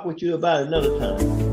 talk with you about it another time.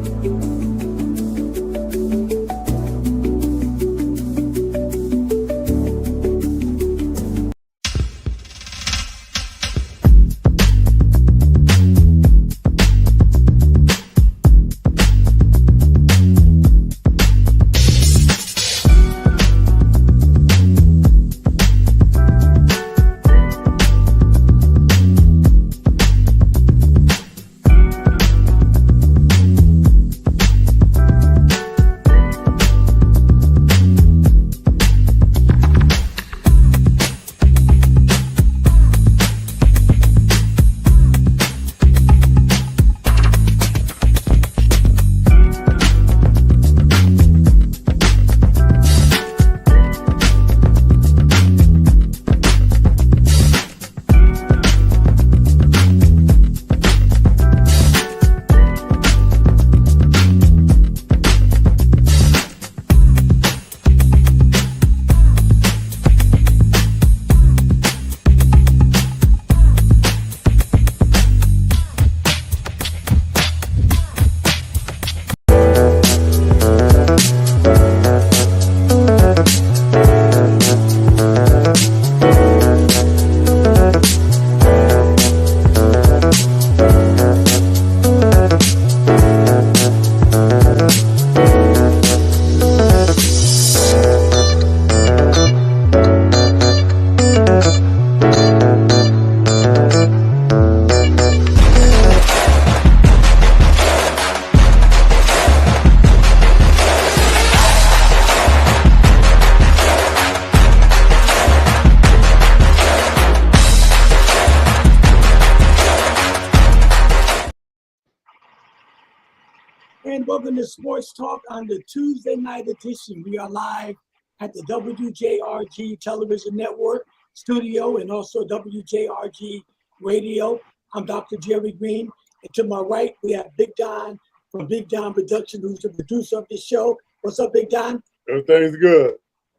And welcome to Sports Talk on the Tuesday night edition. We are live at the WJRG Television Network studio and also WJRG Radio. I'm Dr. Jerry Green. And to my right, we have Big Don from Big Don Production, who's the producer of this show. What's up, Big Don? Everything's good.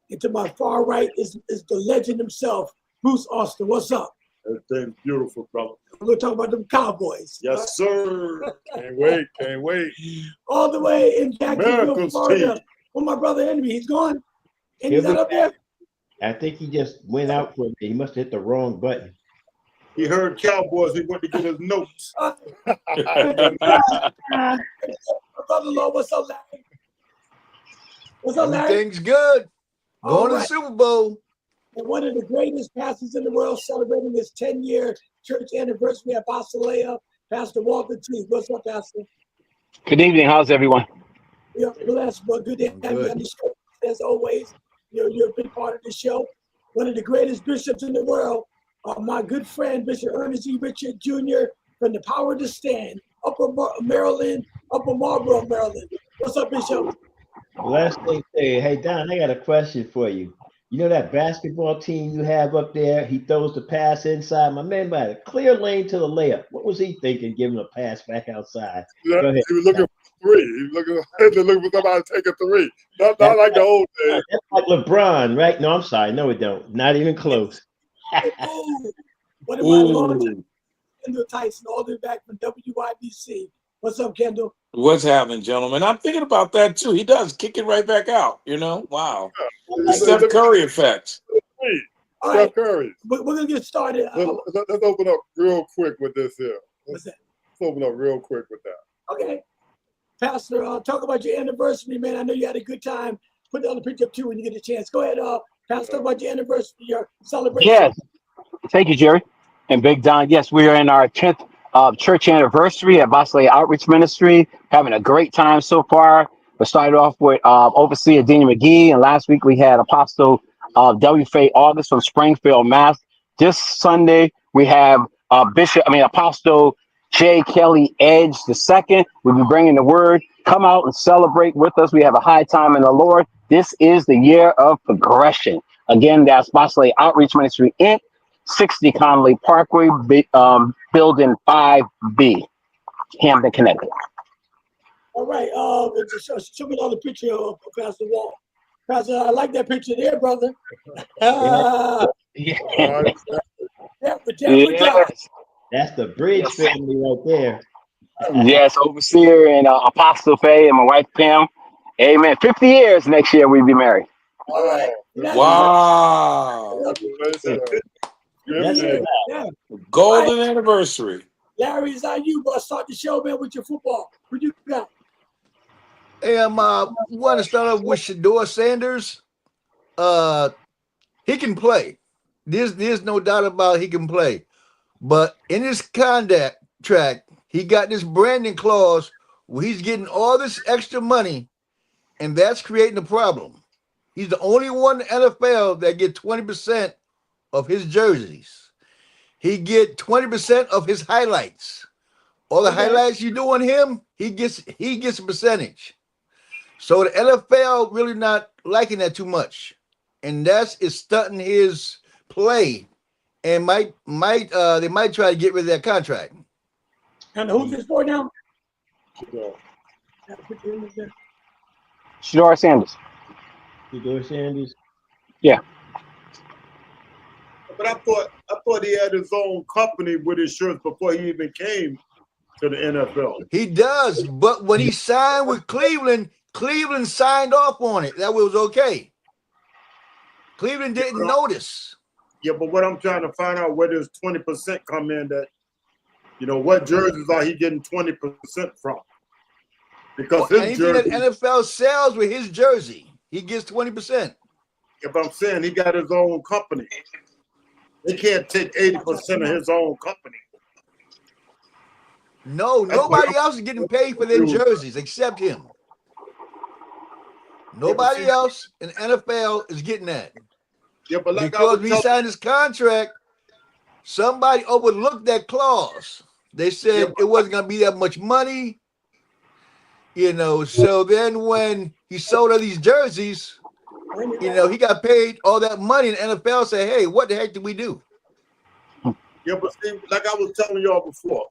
And to my far right is the legend himself, Bruce Austin. What's up? Everything's beautiful, brother. We're going to talk about them Cowboys. Yes, sir. Can't wait. Can't wait. All the way in Jacksonville, America's Florida. team. Well, my brother Henry, he's gone. And he's not up there? I think he just went out for it. He must have hit the wrong button. He heard Cowboys. He went to get his notes. My brother-in-law, what's up, Larry? What's up, Larry? Everything's good. All Going to right. the Super Bowl. And one of the greatest pastors in the world celebrating his 10-year church anniversary at Basileia, Pastor Walter T. What's up, Pastor? Good evening. How's everyone? We are blessed, but good to have you on the show. As always, you're a big part of the show. One of the greatest bishops in the world, my good friend, Bishop Ernest E. Richard Jr. from the Power to Stand, Upper Maryland, Upper Marlboro, Maryland. What's up, Bishop? Last thing, hey Don, I got a question for you. You know that basketball team you have up there? He throws the pass inside. My man had a clear lane to the layup. What was he thinking, giving a pass back outside? Yeah, Go ahead. he was looking for three. He was looking for somebody to take a three. Not like the old days. That's like LeBron, right? No, I'm sorry. No, it don't. Not even close. What about Kendall Tyson, all the way back from WYBC? What's up, Kendall? What's happening, gentlemen? I'm thinking about that too. He does kick it right back out, Wow. The Steph Curry effect. All Steph right, Curry. we're going to get started. Let's open up real quick with this here. What's that? Let's open up real quick with that. Okay. Pastor, talk about your anniversary, man. I know you had a good time. Put the other picture up too when you get a chance. Go ahead, Pastor, talk about your anniversary, your celebration. Yes. Thank you, Jerry. And Big Don, yes, we are in our 10th church anniversary at Basileia Outreach Ministry. Having a great time so far. We started off with Overseer Dean McGee, and last week we had Apostle W. Faye August from Springfield, Mass. This Sunday we have Apostle J. Kelly Edge II. We'll be bringing the word. Come out and celebrate with us. We have a high time in the Lord. This is the year of progression. Again, that's Basileia Outreach Ministry Inc., 60 Connolly Parkway, Building 5B, Camden, Connecticut. All right. Show me another picture of Pastor Wall. Pastor, I like that picture there, brother. That's the Bridge family right there. Yes, overseer and Apostle Faye and my wife Pam. Amen. 50 years next year we'll be married. All right. Oh, Wow. congratulations. That's Yeah, Good. yeah. Golden anniversary. Larry, it's on you, but start the show, man, with your football. What you got? Hey, want to start off with Shador Sanders. He can play. There's no doubt about he can play. But in his contract, he got this branding clause where he's getting all this extra money, and that's creating a problem. He's the only one in the NFL that get 20% of his jerseys. He get 20% of his highlights. All the highlights you do on him, he gets a percentage. So the NFL really not liking that too much, and is stunting his play, and they might try to get rid of that contract. And who's this for now? Shador Sanders. Shador Sanders. Yeah. But I thought he had his own company with his shirts before he even came to the NFL. He does, but when he signed with Cleveland, Cleveland signed off on it. That was okay. Cleveland didn't notice. Yeah, but what I'm trying to find out, where does 20% come in? That, what jerseys are he getting 20% from? Because his anything jersey, that NFL sells with his jersey, he gets 20%. if I'm saying he got his own company, they can't take 80% of his own company. No, nobody else is getting paid for their jerseys except him. Nobody else in the NFL is getting that. Yeah, but because when he signed his contract, somebody overlooked that clause. They said it wasn't going to be that much money, So then when he sold all these jerseys, he got paid all that money, and the NFL said, "Hey, what the heck did we do?" Yeah, but see, like I was telling y'all before,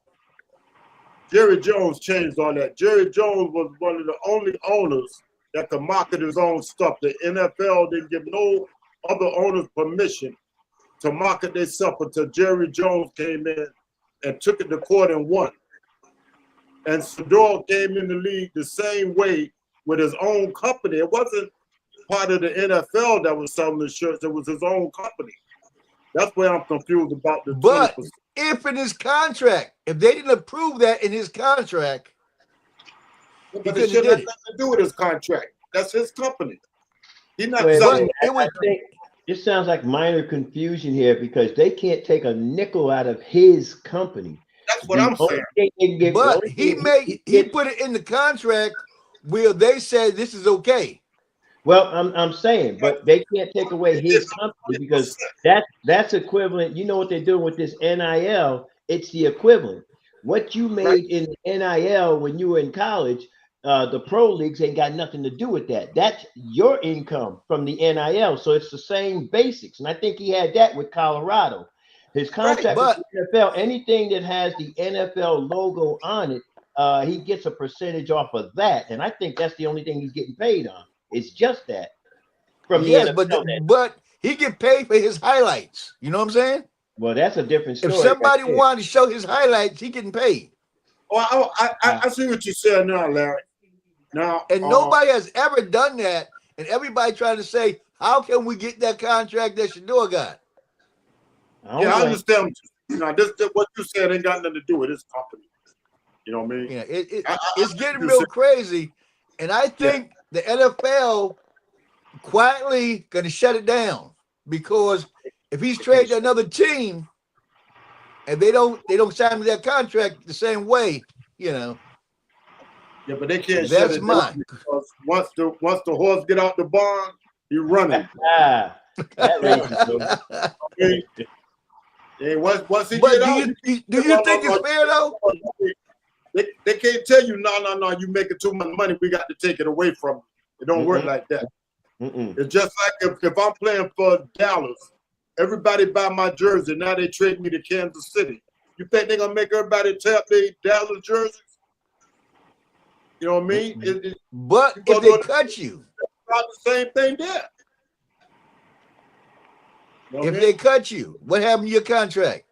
Jerry Jones changed all that. Jerry Jones was one of the only owners that could market his own stuff. The NFL didn't give no other owners permission to market their stuff until Jerry Jones came in and took it to court and won. And Shador came in the league the same way with his own company. It wasn't part of the NFL that was selling the shirts. It was his own company. That's where I'm confused about the 20%. But if in his contract, if they didn't approve that in his contract, but it should have nothing to do with his contract. That's his company. He's not selling. I think it sounds like minor confusion here because they can't take a nickel out of his company. That's what I'm saying. But he put it in the contract where they said this is okay. Well, I'm saying, but they can't take away his company because that's equivalent. You know what they're doing with this NIL? It's the equivalent. What you made in NIL when you were in college, the pro leagues ain't got nothing to do with that. That's your income from the NIL. So it's the same basics. And I think he had that with Colorado. His contract with the NFL, anything that has the NFL logo on it, he gets a percentage off of that. And I think that's the only thing he's getting paid on. It's just that. From the NFL, but he get paid for his highlights. You know what I'm saying? Well, that's a different story. If somebody wanted to show his highlights, he getting paid. Oh, I see what you said now, Larry. Now, and nobody has ever done that, and everybody trying to say, how can we get that contract that Shador got? I understand. What you said ain't got nothing to do with his company. You know what I mean? Yeah, it's getting real crazy, and I think the NFL quietly going to shut it down because if he's traded to another team and they don't sign that contract the same way, Yeah, but they can't. That's mine. Because once the horse get out the barn, he running. That once he but get out, do you think it's fair though? They can't tell you no. You making too much money. We got to take it away from you. It don't work like that. It's just like if I'm playing for Dallas, everybody buy my jersey. Now they trade me to Kansas City. You think they're gonna make everybody tap their Dallas jerseys? You know what I mean? But if they cut you, about the same thing there. You know if they cut you, what happened to your contract?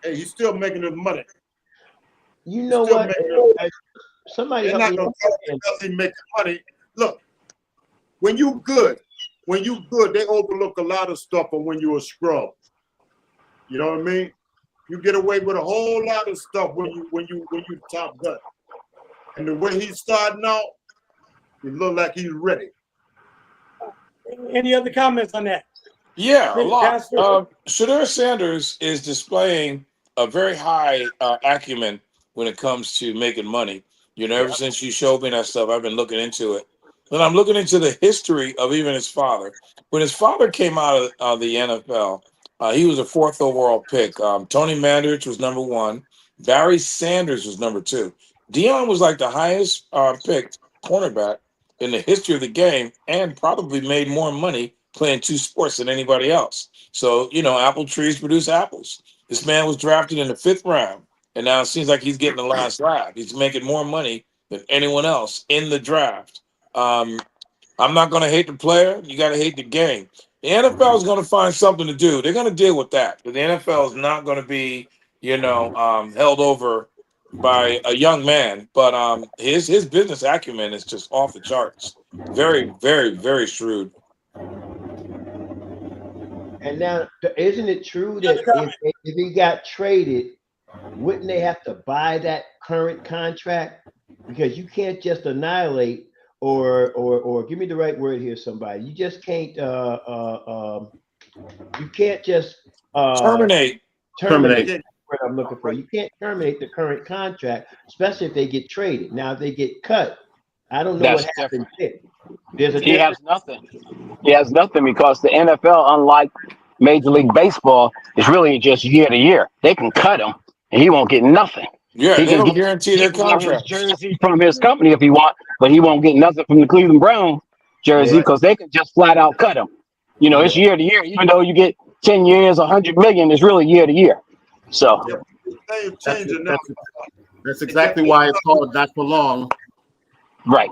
Hey, he's still making his money. You know still what? making, Somebody they're help not me gonna talk because he making money. Look, when you good, they overlook a lot of stuff on when you're a scrub. You know what I mean? You get away with a whole lot of stuff when you top gun. And the way he's starting out, he look like he's ready. Any other comments on that? Yeah, a lot. Pastor? Shadur Sanders is displaying a very high acumen when it comes to making money. You know, ever since you showed me that stuff, I've been looking into it. But I'm looking into the history of even his father. When his father came out of the NFL, he was a 4th overall pick. Tony Mandarich was number 1. Barry Sanders was number 2. Dion was like the highest picked cornerback in the history of the game and probably made more money playing 2 sports than anybody else. So, you know, apple trees produce apples. This man was drafted in the 5th round, and now it seems like he's getting the last laugh. He's making more money than anyone else in the draft. I'm not going to hate the player. You got to hate the game. The NFL is going to find something to do. They're going to deal with that. But the NFL is not going to be, held over by a young man. But his business acumen is just off the charts. Very, very, very shrewd. And now, isn't it true that if he got traded, wouldn't they have to buy that current contract? Because you can't just annihilate or give me the right word here, somebody. You just can't you can't just Terminate. What I'm looking for. You can't terminate the current contract, especially if they get traded. Now, if they get cut, I don't know That's what happens different. there. There's a He difference. has nothing. He has nothing because the NFL, unlike Major League Baseball, is really just year to year. They can cut him and he won't get nothing. Yeah, He they can don't get guarantee their his contracts. jersey from his company if he want, but he won't get nothing from the Cleveland Browns jersey Yeah. because they can just flat out cut him. You know, it's year to year. Even though you get 10 years, 100 million, it's really year to year. So They changing now. That's exactly why it's called not for long. right.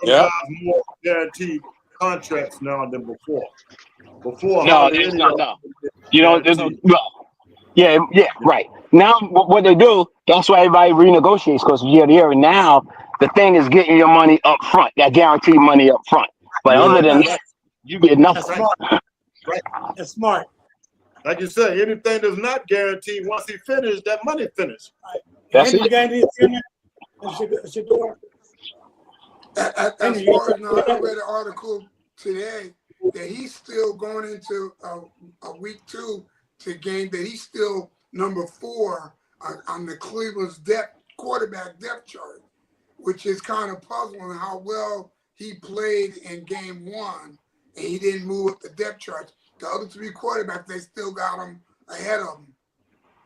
Yeah. More guaranteed contracts now than before. Before, No, hardly there's any no, of no. You know, there's no, guaranteed. well, yeah, right. Now, what they do, that's why everybody renegotiates because year to year. And now, the thing is getting your money up front, that guaranteed money up front. But other than that, you get That's nothing. smart. Right. That's smart. Like you said, anything that's not guaranteed, once he finished, that money finished. That's Henry, it. you got anything Shador? As far as now, I read an article today that he's still going into a week 2 to game that he's still number 4 on the Cleveland's quarterback depth chart, which is kind of puzzling how well he played in game 1 and he didn't move up the depth chart. The other 3 quarterbacks, they still got him ahead of him.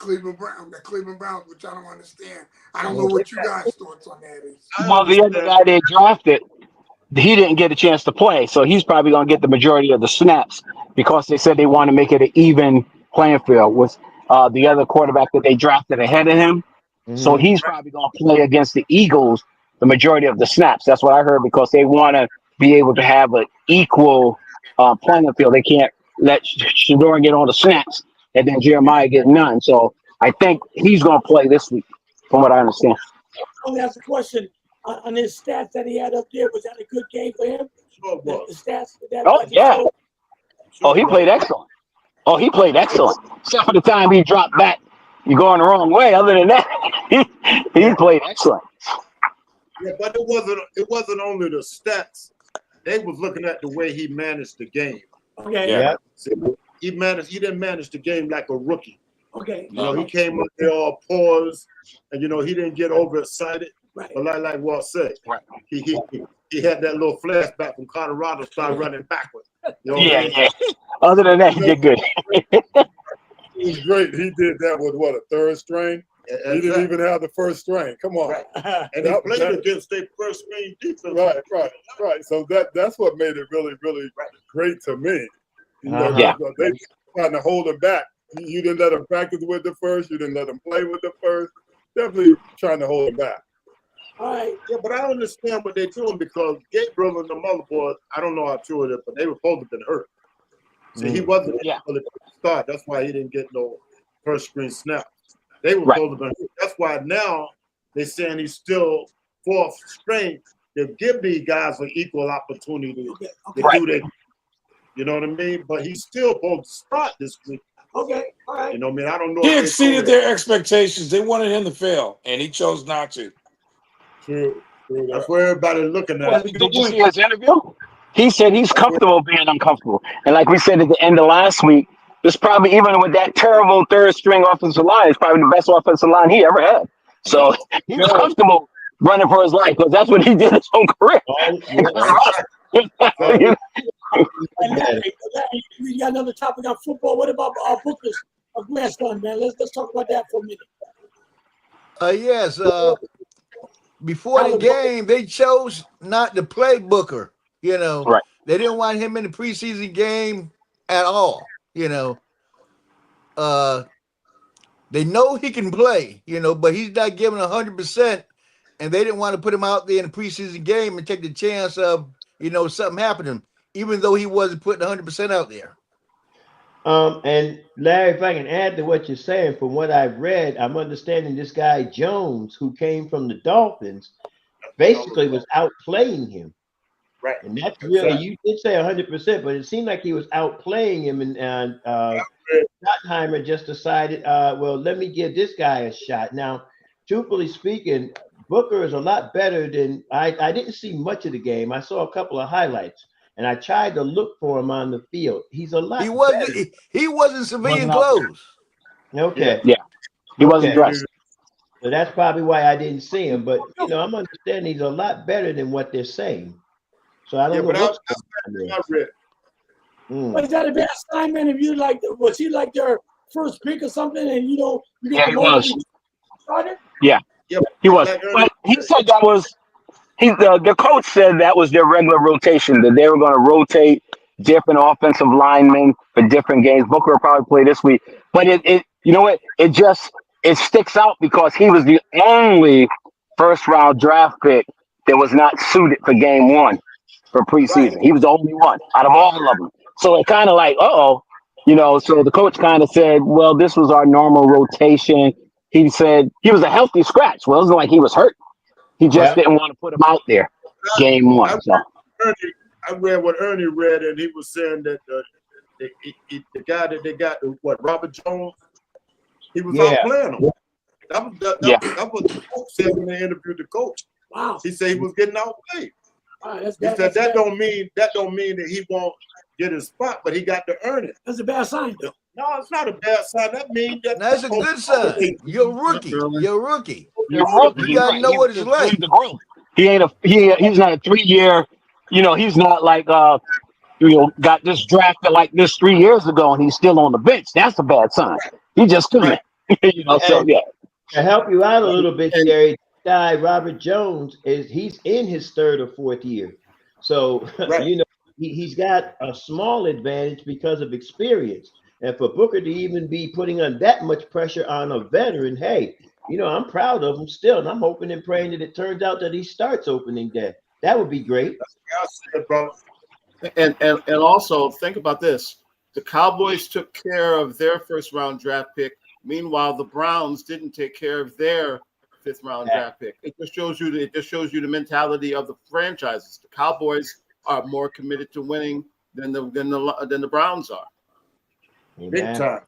the Cleveland Browns, which I don't understand. I don't know what you guys' thoughts on that is. Well, the other guy they drafted, he didn't get a chance to play, so he's probably going to get the majority of the snaps because they said they want to make it an even playing field with the other quarterback that they drafted ahead of him. So he's probably going to play against the Eagles the majority of the snaps. That's what I heard because they want to be able to have an equal playing field. They can't let Shador get all the snaps and then Jeremiah get none. So I think he's going to play this week, from what I understand. I'll ask a question on his stats that he had up there. Was that a good game for him? Sure The was. stats that Oh, yeah. Oh, he Sure played was. excellent. Oh, he played excellent. Except for the time he dropped back, you're going the wrong way. Other than that, he played excellent. Yeah, but it wasn't only the stats. They was looking at the way he managed the game. Okay. Yeah. See, he didn't manage the game like a rookie. Okay. You know, he came up there all paused, and he didn't get overexcited. Right. But like Walt said, Right. he had that little flashback from Colorado, started running backward. You know what I mean? Yeah. Other than that, he did good. It was great. He did that with what, a third string? He didn't even have the first string. Come on. Right. And he played against their first string defense. Right. So that's what made it really, really great to me. You know, Yeah. they trying to hold him back. You didn't let him practice with the first. You didn't let him play with the first. Definitely trying to hold him back. All right. Yeah, but I understand what they're doing because Gabriel and the mother boys, I don't know how true it is, but they were supposed to have been hurt. See, he wasn't able to start. That's why he didn't get no first screen snap. They were Right. supposed to be. That's why now they're saying he's still fourth string. They give these guys an equal opportunity Okay. to Right. do their, you know what I mean? But he's still supposed to start this week. Okay. All right. You know what I mean? I don't know. He if they exceeded told him. their expectations. They wanted him to fail, and he chose not to. True. That's where everybody's looking Well, at. did you see his interview? He said he's comfortable being uncomfortable. And like we said at the end of last week, this probably, even with that terrible third string offensive line, it's probably the best offensive line he ever had. So he's comfortable running for his life because that's what he did his whole career. And Larry, we got another topic on football. What about Booker's grandson, man? Let's talk about that for a minute. Yes. Before the game, they chose not to play Booker. You know, Right. they didn't want him in the preseason game at all. You know, they know he can play. You know, but he's not giving 100%, and they didn't want to put him out there in the preseason game and take the chance of something happening, even though he wasn't putting 100% out there. And Larry, if I can add to what you're saying, from what I've read, I'm understanding this guy Jones, who came from the Dolphins, basically was outplaying him. Right. And that's really, you did say 100%, but it seemed like he was outplaying him. And Schottenheimer just decided, well, let me give this guy a shot. Now, truthfully speaking, Booker is a lot better than I didn't see much of the game. I saw a couple of highlights. And I tried to look for him on the field. He's a lot. He wasn't civilian clothes. Okay. Yeah. He wasn't dressed. So that's probably why I didn't see him. But I'm understanding he's a lot better than what they're saying. So I don't know what's going on. But is that a bad sign, man? If you was he like their first pick or something, and you get Yeah, he was. started? Yeah, he was. But he said that was. The coach said that was their regular rotation, that they were going to rotate different offensive linemen for different games. Booker will probably play this week. But it you know what? It sticks out because he was the only first-round draft pick that was not suited for game one for preseason. Right. He was the only one out of all of them. So it kind of like, so the coach kind of said, well, this was our normal rotation. He said he was a healthy scratch. Well, it wasn't like he was hurt. He just didn't want to put him out there game one. I read what Ernie read, and he was saying that the guy that they got, Robert Jones, he was outplaying him. That was the coach said when they interviewed the coach. Wow. He said he was getting outplayed. Wow, he said that don't mean that he won't get his spot, but he got to earn it. That's a bad sign, though. No, it's not a bad sign. That means that's a good sign. You're a rookie. You're a rookie. You gotta know what it's like. He's not a 3-year. He's not like got this drafted like this 3 years ago and he's still on the bench. That's a bad sign. He just couldn't. So yeah. To help you out a little bit, Jerry, guy Robert Jones he's in his 3rd or 4th year, so he's got a small advantage because of experience. And for Booker to even be putting on that much pressure on a veteran, hey, I'm proud of him still, and I'm hoping and praying that it turns out that he starts opening day. That would be great. And also think about this: the Cowboys took care of their first-round draft pick. Meanwhile, the Browns didn't take care of their 5th-round draft pick. It just shows you the mentality of the franchises. The Cowboys are more committed to winning than the Browns are. Big time.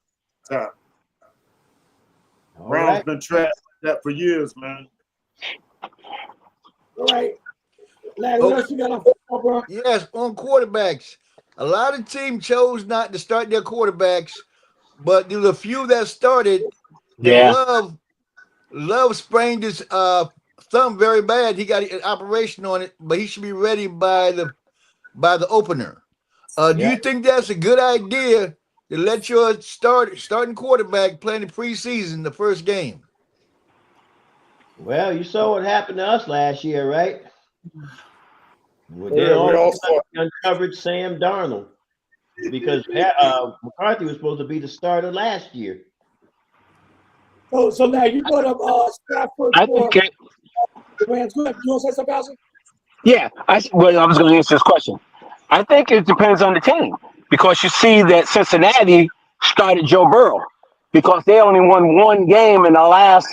Brown's been trash like that for years, man. All right. Larry, what else you got on football, bro? Yes, on quarterbacks. A lot of teams chose not to start their quarterbacks, but there were a few that started. Love sprained his thumb very bad. He got an operation on it, but he should be ready by the opener. Do you think that's a good idea to let your starting quarterback play in the preseason, the first game? Well, you saw what happened to us last year, right? They all uncovered Sam Darnold because McCarthy was supposed to be the starter last year. So now you brought up Stafford. I think Rams. Go ahead. You want to say something, Pastor? Yeah, I was going to answer this question. I think it depends on the team because you see that Cincinnati started Joe Burrow. because they only won one game in the last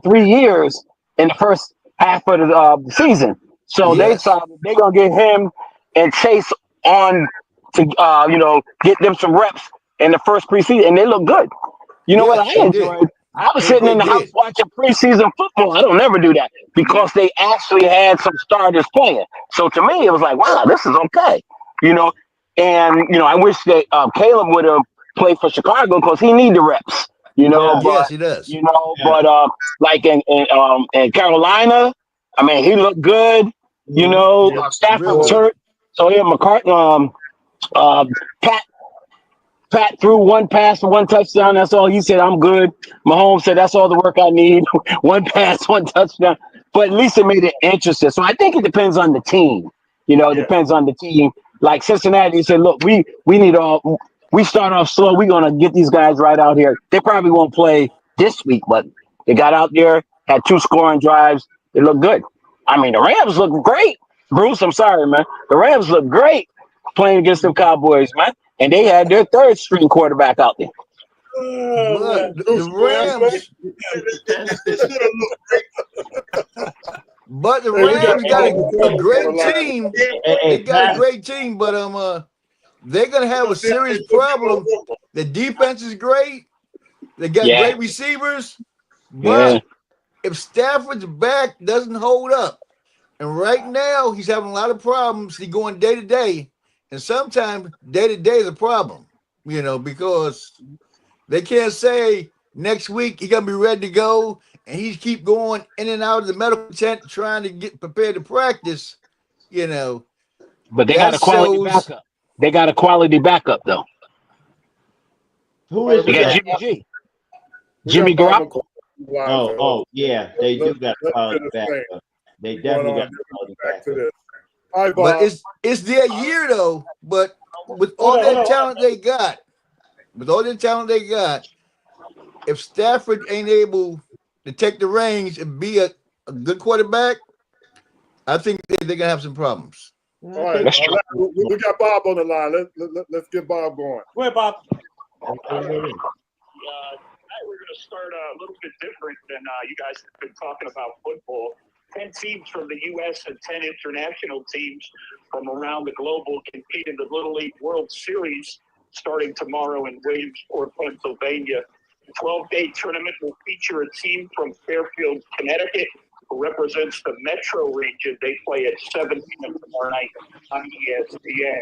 3 years in the first half of the season. So they Yes. decided they're gonna get him and Chase on to get them some reps in the first preseason, and they look good. You know what Yes, I they did. enjoyed? I was sitting They in the house did. watching preseason football. I don't never do that because they actually had some starters playing. So to me, it was like, wow, this is okay. You know, and I wish that Caleb would have played for Chicago because he need the reps. Yeah, Yes, But he does. yeah. like in Carolina, I mean, he looked good. Yeah. Stafford Real was good. hurt, so yeah, McCartney, Pat Pat threw one pass for one touchdown. That's all. He said, I'm good. Mahomes said, that's all the work I need. One pass, one touchdown. But at least it made it interesting. So I think it depends on the team. It Yeah. depends on the team. Like Cincinnati said, look, we need we start off slow. We're going to get these guys right out here. They probably won't play this week, but they got out there, had 2 scoring drives. They look good. I mean, the Rams look great. Bruce, I'm sorry, man. The Rams look great playing against the Cowboys, man. And they had their third string quarterback out there. But Man, the Bruce Williams, Rams, they should have looked. but the Hey, we got Rams got Bob a on the great line. team. Hey, They hey, got a Pat, great team, but they're gonna have a serious problem. The defense is great. They got Yeah, great receivers, yeah. but if Stafford's back doesn't hold up, and right now he's having a lot of problems. He's going day to day, and sometimes day to day is a problem. Because they can't say next week he's gonna be ready to go, and he keep going in and out of the medical tent trying to get prepared to practice. You know But they got that a quality shows. backup. They got a quality backup, though. who All right, is They the we got got back? Jimmy G. we Jimmy got Bob Garoppolo. McCoy on the line, Oh, so oh, yeah, they do got a let's quality finish back. thing. They Going definitely on, got a then quality we'll back to back. this. All right, But Bob. it's their year though. But with Hold all on, hold that on. talent they got, if Stafford ain't able to take the reins and be a good quarterback, I think they're gonna have some problems. All I right, think That's true. we got Bob on the line. Let's get Bob going. Go ahead, Bob. so. Tonight we're going to start a little bit different than you guys have been talking about football. 10 teams from the U.S. and 10 international teams from around the globe will compete in the Little League World Series starting tomorrow in Williamsport, Pennsylvania. The 12-day tournament will feature a team from Fairfield, Connecticut, who represents the Metro region. They play at 7 p.m. tomorrow night on ESPN.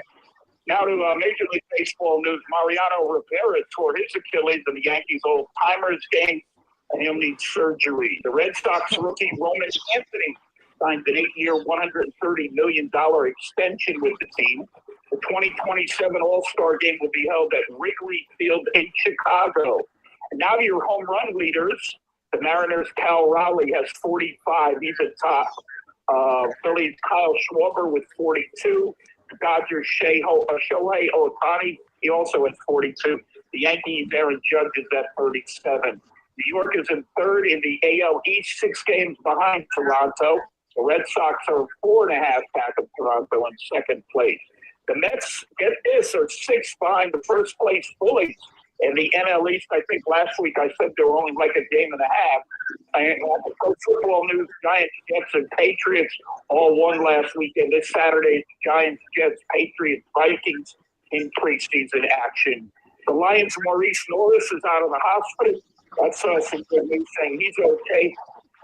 Now to Major League Baseball news. Mariano Rivera tore his Achilles in the Yankees old-timers game, and he'll need surgery. The Red Sox rookie Roman Anthony signed an 8-year, $130 million extension with the team. The 2027 All-Star game will be held at Wrigley Field in Chicago. And now to your home run leaders. The Mariners' Cal Raleigh has 45. He's at top. Phillies' Kyle Schwarber with 42. Dodgers' Shohei Ohtani, he also at 42. The Yankees' Aaron Judge is at 37. New York is in third in the AL East, 6 games behind Toronto. The Red Sox are 4.5 back of Toronto in second place. The Mets, get this, are 6 behind the first place Phillies in the NL East. I think last week I said they were only like a game and a half. And Pro Football News, Giants, Jets, and Patriots all won last weekend. This Saturday, Giants, Jets, Patriots, Vikings in preseason action. The Lions' Maurice Norris is out of the hospital. That's some good news saying he's okay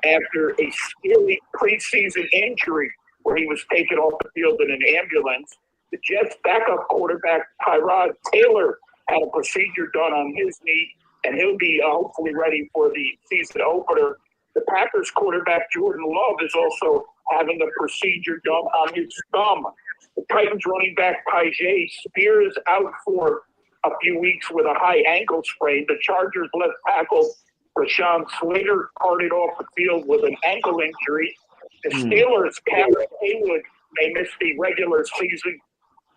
after a scary preseason injury where he was taken off the field in an ambulance. The Jets' backup quarterback, Tyrod Taylor, had a procedure done on his knee, and he'll be hopefully ready for the season opener. The Packers quarterback, Jordan Love, is also having a procedure done on his thumb. The Titans running back, Tyjae Spears, out for a few weeks with a high ankle sprain. The Chargers left tackle, Rashawn Slater, carted off the field with an ankle injury. The Steelers, Cameron Haywood, may miss the regular season.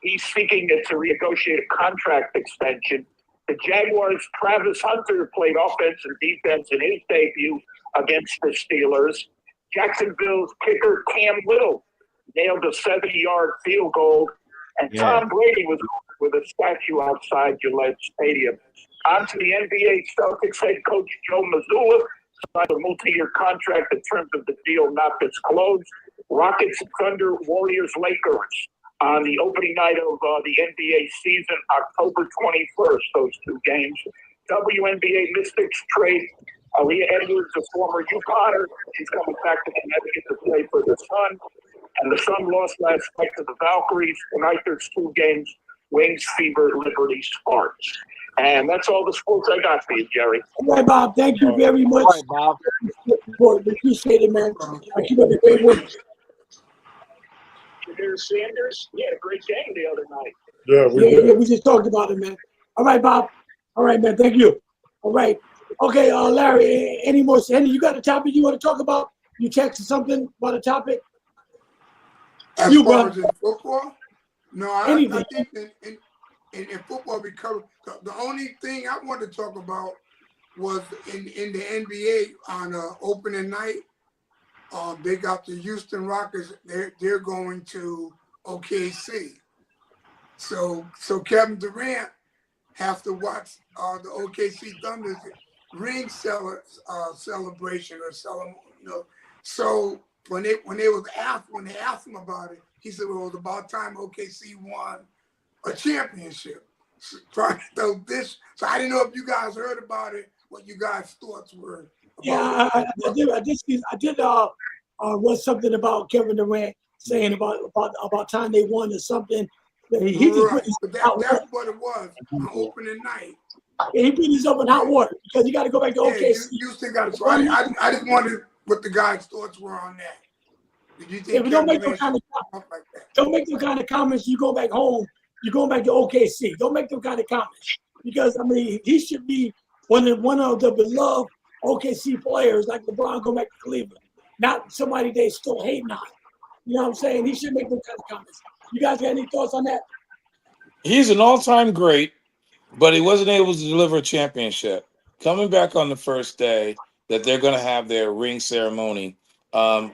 He's seeking to renegotiate a contract extension. The Jaguars' Travis Hunter played offense and defense in his debut against the Steelers. Jacksonville's kicker Cam Little nailed a 70-yard field goal. And Tom Brady was with a statue outside Gillette Stadium. On to the NBA. Celtics head coach Joe Mazzulla signed a multi-year contract in terms of the deal not disclosed. Rockets, Thunder, Warriors, Lakers on the opening night of the NBA season, October 21st, those two games. WNBA Mystics trade Aaliyah Edwards, a former UConner. She's coming back to Connecticut to play for the Sun. And the Sun lost last night to the Valkyries. Tonight there's two games, Wings, Fever, Liberty, Sparks. And that's all the sports I got for you, Jerry. All right, Bob. Thank you very much. All right, Bob. We appreciate it, man. Keep up the great work. Sanders, he had a great game the other night. Yeah, We just talked about it, man. All right, Bob. All right, man. Thank you. All right. Okay, Larry, any more? Henry, you got a topic you want to talk about? You texted something about a topic? As You, far bro. as in football? No, I think in football, we covered. The only thing I wanted to talk about was in the NBA on opening night. They got the Houston Rockets. They're going to OKC. So Kevin Durant has to watch the OKC Thunder's ring celebration or ceremony. So when they asked him about it, he said, "Well, it was about time OKC won a championship." So I didn't know if you guys heard about it. What you guys' thoughts were? Yeah, I did. Wrote something about Kevin Durant saying about time they won or something. He just Right, but that's what it was on opening night. Yeah, he put himself in hot water because he got to go back to OKC. Houston got it. So I just wondered what the guys' thoughts were on that. Did you think don't make those kind of don't make those kind of comments. You go back home. You're going back to OKC. Don't make those kind of comments because I mean he should be one of the beloved OKC players like LeBron go back to Cleveland, not somebody they still hating on. You know what I'm saying? He should make those kind of comments. You guys got any thoughts on that? He's an all-time great, but he wasn't able to deliver a championship. Coming back on the first day that they're going to have their ring ceremony,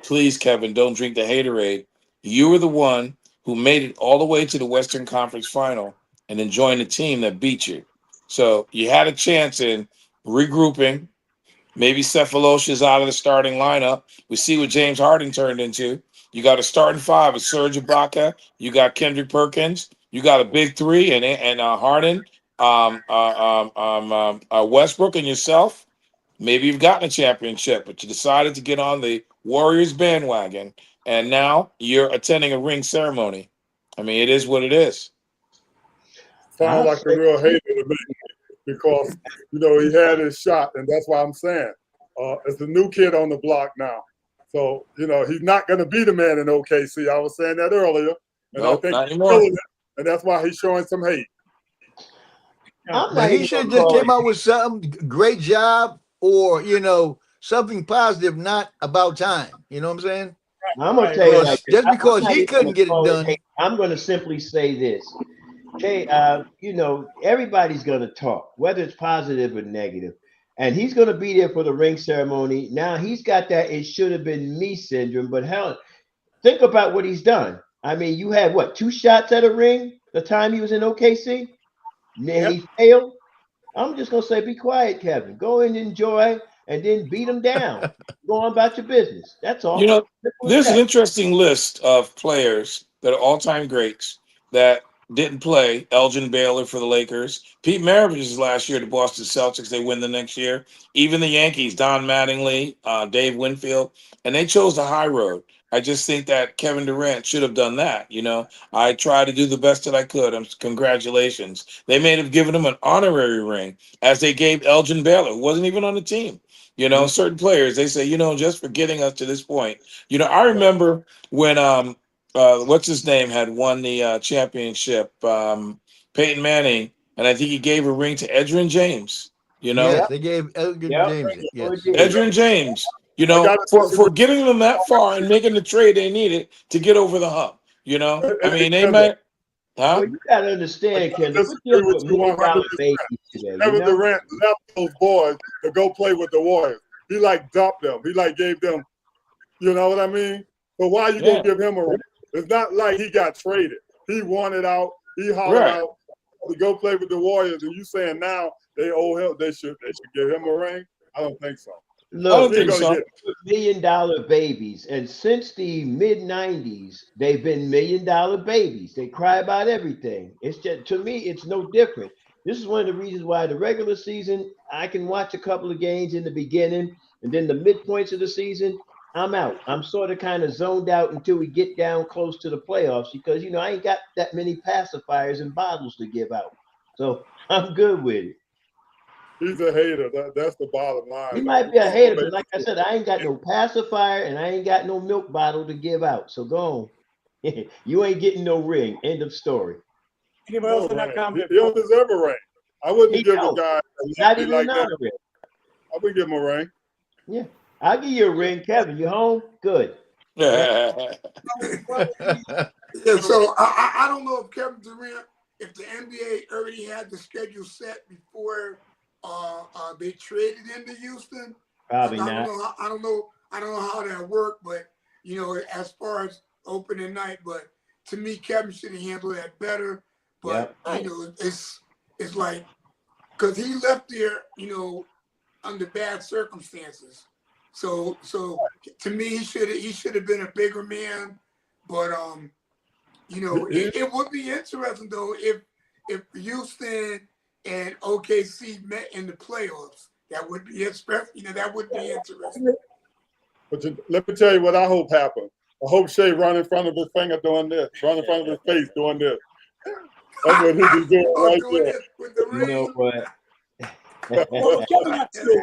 please, Kevin, don't drink the haterade. You were the one who made it all the way to the Western Conference Final and then joined the team that beat you. So you had a chance in regrouping. Maybe Cephalosha's out of the starting lineup. We see what James Harden turned into. You got a starting five of Serge Ibaka. You got Kendrick Perkins. You got a big three and Harden, Westbrook, and yourself. Maybe you've gotten a championship, but you decided to get on the Warriors bandwagon, and now you're attending a ring ceremony. I mean, it is what it is. Sound like a real hater to me because, he had his shot, and that's why I'm saying it's the new kid on the block now. So, he's not going to be the man in OKC. I was saying that earlier. And Nope, I think not he's anymore. feeling it, and that's why he's showing some hate. Now, he should have just came out with something, great job, or, something positive, not about time. You know what I'm saying? I'm going to tell you like this. Just because he couldn't get it done. I'm going to simply say this. Okay, everybody's going to talk, whether it's positive or negative. And he's going to be there for the ring ceremony. Now, he's got that it should have been me syndrome. But hell, think about what he's done. I mean, you had, 2 shots at a ring the time he was in OKC? And he failed? I'm just going to say, be quiet, Kevin. Go and enjoy and then beat him down. Go on about your business. That's all. There's an interesting list of players that are all-time greats that didn't play. Elgin Baylor for the Lakers. Pete Maravich's last year, the Boston Celtics, they win the next year. Even the Yankees, Don Mattingly, Dave Winfield, and they chose the high road. I just think that Kevin Durant should have done that. I tried to do the best that I could. Congratulations. They may have given him an honorary ring as they gave Elgin Baylor, who wasn't even on the team. Certain players, they say, just for getting us to this point. I remember when what's his name had won the championship, Peyton Manning, and I think he gave a ring to Edgerrin James. Yes, they gave Edgerrin James. Yes, Edgerrin James. For getting them that far and making the trade they needed to get over the hump. I mean, they might. Huh? Well, you gotta understand, Ken. Kevin Durant left those boys to go play with the Warriors. He dumped them. He gave them. You know what I mean? But why you gonna give him a ring? It's not like he got traded. He wanted out. He hollered out to go play with the Warriors. And you saying now they owe him. They should give him a ring. I don't think so. I Look, don't think so. $1 million babies, and since the mid '90s, they've been $1 million babies. They cry about everything. It's just, to me, it's no different. This is one of the reasons why the regular season I can watch a couple of games in the beginning, and then the midpoints of the season I'm out. I'm sort of kind of zoned out until we get down close to the playoffs because I ain't got that many pacifiers and bottles to give out, so I'm good with it. He's a hater. That's the bottom line. You might be a hater, but like I said, I ain't got no pacifier and I ain't got no milk bottle to give out. So go on. You ain't getting no ring. End of story. Anybody else in that comment? He don't deserve a ring. I wouldn't give a guy not even like an that. honor ring. I would give him a ring. Yeah, I'll give you a ring, Kevin. You home? Good. Yeah, so I don't know if Kevin Durant, if the NBA already had the schedule set before they traded into Houston. Probably I not. don't know how that worked, but as far as opening night, but to me, Kevin should have handled that better. But it's like because he left there, under bad circumstances. So to me, he should have been a bigger man. But it would be interesting though if Houston and OKC met in the playoffs. That would be that would be interesting. But let me tell you what I hope happened. I hope Shea run in front of his finger doing this, run in front of his face doing this. That's what he be doing right there. With the ring. You know what? Kevin got two.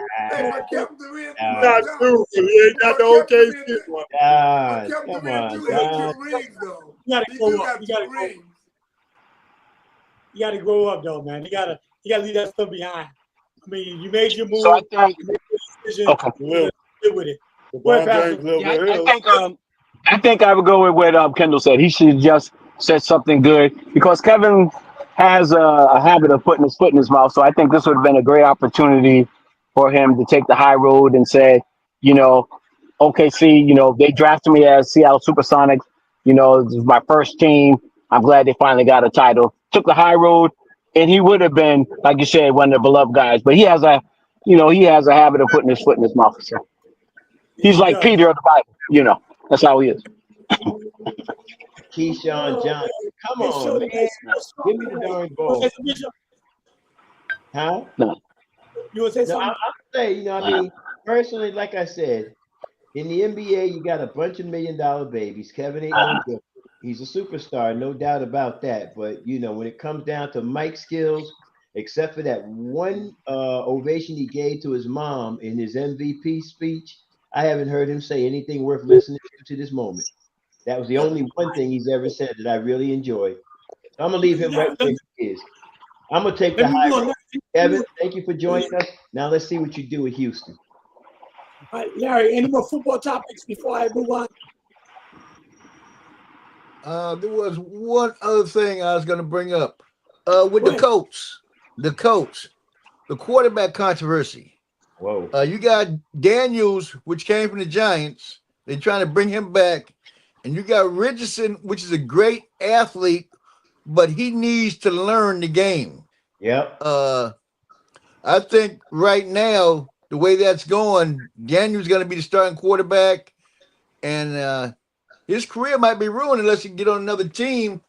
Kevin Durant. Not two. He ain't got the OKC one. Come on, God. Two rings though. You gotta grow up. You gotta grow up though, man. You gotta leave that stuff behind. I mean, you made your move. So I think live with it. I think I would go with what Kendall said. He should have just said something good because Kevin has a habit of putting his foot in his mouth. So I think this would have been a great opportunity for him to take the high road and say, OKC, they drafted me as Seattle Supersonics. This is my first team. I'm glad they finally got a title. Took the high road, and he would have been, like you said, one of the beloved guys. But he has a habit of putting his foot in his mouth. So he's like Peter of the Bible. That's how he is. Keyshawn Johnson. Come on, man. Give me the darn ball. Huh? No. You would say something? I'll say, personally, like I said, in the NBA, you got a bunch of $1 million babies. Kevin ain't no good. He's a superstar, no doubt about that. But, when it comes down to Mike skills, except for that one ovation he gave to his mom in his MVP speech, I haven't heard him say anything worth listening to this moment. That was the only one thing he's ever said that I really enjoyed. So I'm going to leave him right where he is. I'm going to take the high road. Kevin, thank you for joining us. Now let's see what you do with Houston. All right, Larry, any more football topics before I move on? There was one other thing I was going to bring up with the coach, the quarterback controversy. Whoa. You got Daniels, which came from the Giants. They're trying to bring him back. And you got Richardson, which is a great athlete, but he needs to learn the game. Yep. I think right now, the way that's going, Daniel's going to be the starting quarterback. And his career might be ruined unless he can get on another team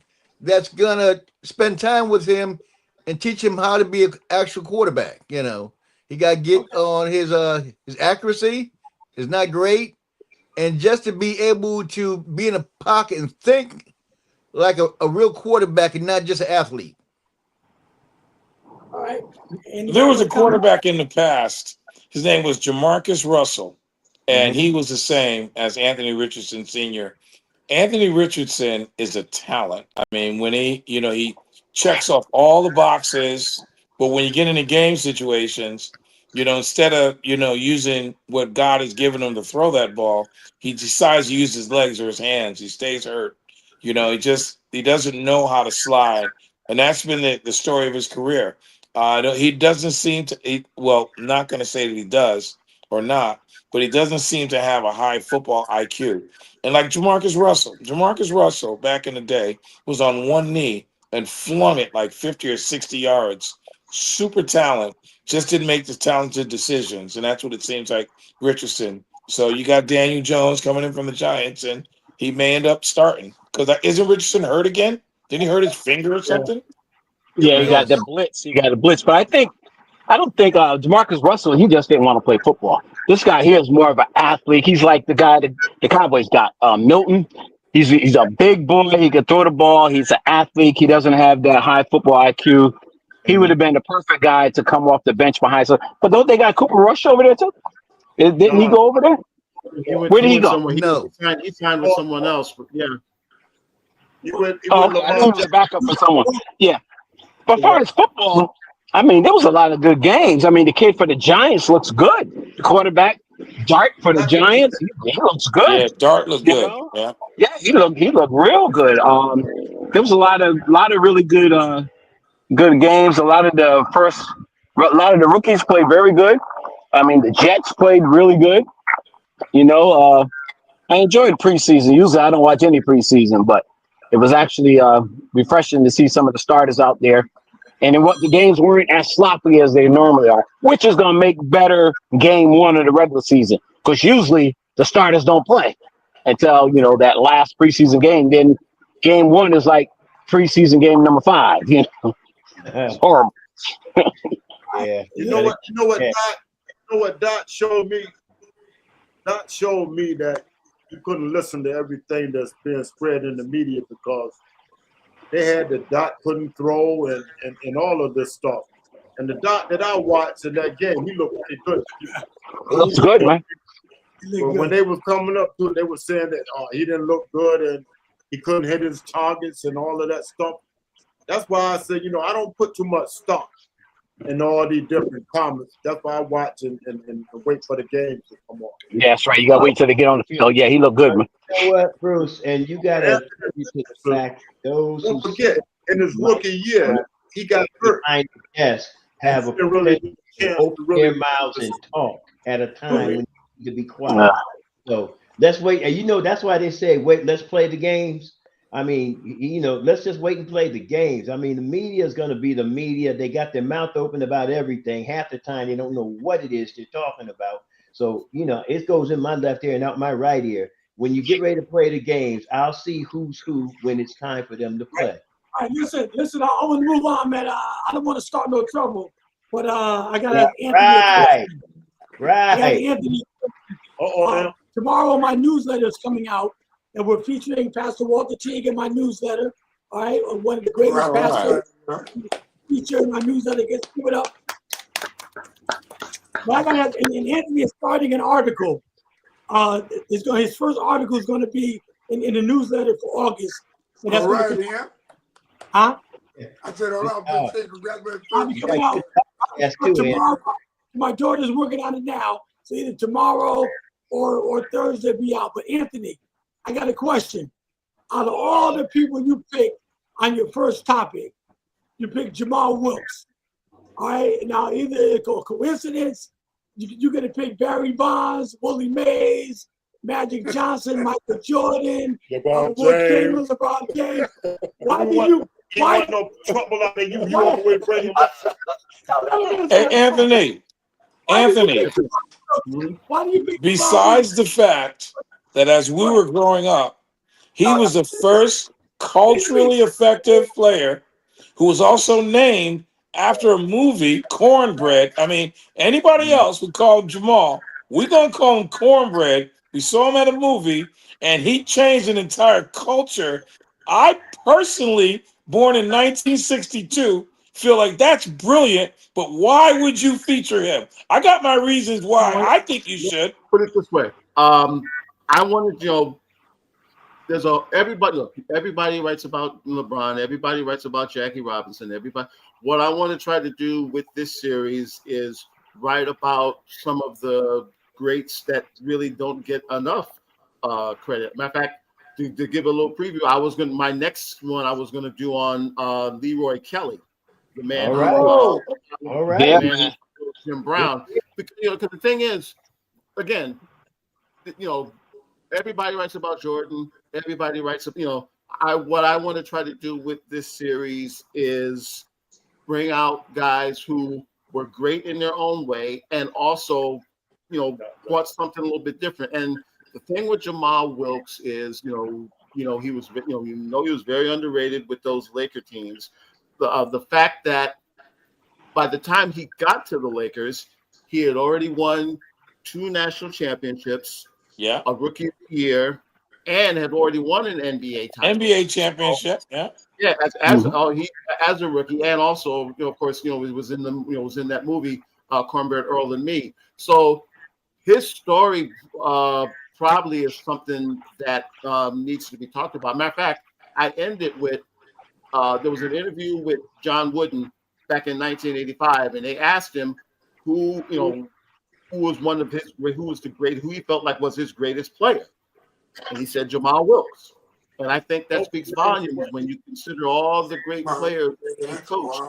that's going to spend time with him and teach him how to be an actual quarterback. He got to get on his accuracy is not great. And just to be able to be in a pocket and think like a real quarterback and not just an athlete. All right. There was a quarterback in the past. His name was Jamarcus Russell, and he was the same as Anthony Richardson Sr. Anthony Richardson is a talent. I mean, when he checks off all the boxes, but when you get into game situations, instead of, using what God has given him to throw that ball, he decides to use his legs or his hands. He stays hurt. He doesn't know how to slide. And that's been the story of his career. He doesn't seem to, not going to say that he does or not, but he doesn't seem to have a high football IQ. And like Jamarcus Russell back in the day was on one knee and flung it like 50 or 60 yards super talent, just didn't make the talented decisions, and that's what it seems like Richardson. So you got Daniel Jones coming in from the Giants, and he may end up starting because isn't Richardson hurt again? Didn't he hurt his finger or something? Yeah, he got the blitz. He got the blitz. But I don't think Demarcus Russell, he just didn't want to play football. This guy here is more of an athlete. He's like the guy that the Cowboys got, Milton. He's a big boy. He can throw the ball. He's an athlete. He doesn't have that high football IQ. He would have been the perfect guy to come off the bench behind. So, but don't they got Cooper Rush over there too? Didn't he go over there? Where did he go? Somewhere. No. He signed with someone else. But yeah. He went I think he was a backup for someone. Yeah. But as far as football, I mean, there was a lot of good games. I mean, the kid for the Giants looks good. The quarterback, Dart for the Giants, he looks good. Yeah, Dart looked You good. know? Yeah. Yeah, he looked real good. There was a lot of really good good games. A lot of the rookies played very good. I mean, the Jets played really good. You know, I enjoyed preseason. Usually, I don't watch any preseason, but it was actually refreshing to see some of the starters out there. And the games weren't as sloppy as they normally are, which is going to make better game one of the regular season. Because usually the starters don't play until, that last preseason game. Then game one is like preseason game number 5. It's horrible. Yeah. You know what Dot showed me? Dot showed me that you couldn't listen to everything that's being spread in the media because they had the Dot couldn't throw and all of this stuff. And the Dot that I watched in that game, he looked pretty good. It looks good, man. But when they was coming up to it, they were saying that he didn't look good and he couldn't hit his targets and all of that stuff. That's why I said, I don't put too much stock in all these different comments. That's why I watch and wait for the game to come on. Yeah, that's right. You got to wait till they get on the field. Yeah, he looked good, man. You know what, Bruce? And you got to the fact those Don't who forget, in his rookie year, he got hurt. behind the desk have a Really to open their mouths and talk at a time when you need to be quiet. So let's wait. And that's why they say, wait, let's play the games. I mean, let's just wait and play the games. I mean, the media is going to be the media. They got their mouth open about everything. Half the time, they don't know what it is they're talking about. So, it goes in my left ear and out my right ear. When you get ready to play the games, I'll see who's who when it's time for them to play. All right, listen, I want to move on, man. I don't want to start no trouble, but I got to have Anthony. Right. Anthony. Uh-oh. Tomorrow, my newsletter is coming out, and we're featuring Pastor Walter Teague in my newsletter. All right, one of the greatest pastors featured in my newsletter. Give it up. But I got to have, and Anthony is starting an article. His first article is going to be in the newsletter for August. So that's all right, yeah. Huh? I said, all right, I'll say congratulations. I'll be coming out. Tomorrow, my daughter's working on it now. So either tomorrow or Thursday it'll be out. But Anthony, I got a question. Out of all the people you picked on your first topic, you picked Jamal Wilkes. All right. Now, either it's a coincidence, you're going to pick Barry Bonds, Willie Mays, Magic Johnson, Michael Jordan, LeBron James. Why did you? Why no trouble out there? You always bring him up. Hey, Anthony. Why do you pick besides the fact that as we were growing up, he was the first culturally effective player who was also named after a movie, Cornbread. I mean, anybody else would call him Jamal. We're going to call him Cornbread. We saw him at a movie, and he changed an entire culture. I personally, born in 1962, feel like that's brilliant, but why would you feature him? I got my reasons why I think you should. Put it this way. I wanted, everybody writes about LeBron, everybody writes about Jackie Robinson, everybody. What I want to try to do with this series is write about some of the greats that really don't get enough credit. Matter of fact, to give a little preview, my next one I was going to do on Leroy Kelly, the man. All right. Yeah. Jim Brown. Because the thing is, again, everybody writes about Jordan. Everybody writes, what I want to try to do with this series is bring out guys who were great in their own way and also, brought something a little bit different. And the thing with Jamal Wilkes is, he was, he was very underrated with those Laker teams. The fact that by the time he got to the Lakers, he had already won 2 national championships, a Rookie of the Year, and had already won an NBA title. NBA championship, yeah, as a rookie, and also, of course, he was in that movie, Cornbread Earl and Me. So his story probably is something that needs to be talked about. Matter of fact, I ended with there was an interview with John Wooden back in 1985, and they asked him who was who he felt like was his greatest player, and he said Jamal Wilkes. And I think that speaks volumes when you consider all the great players that he coached,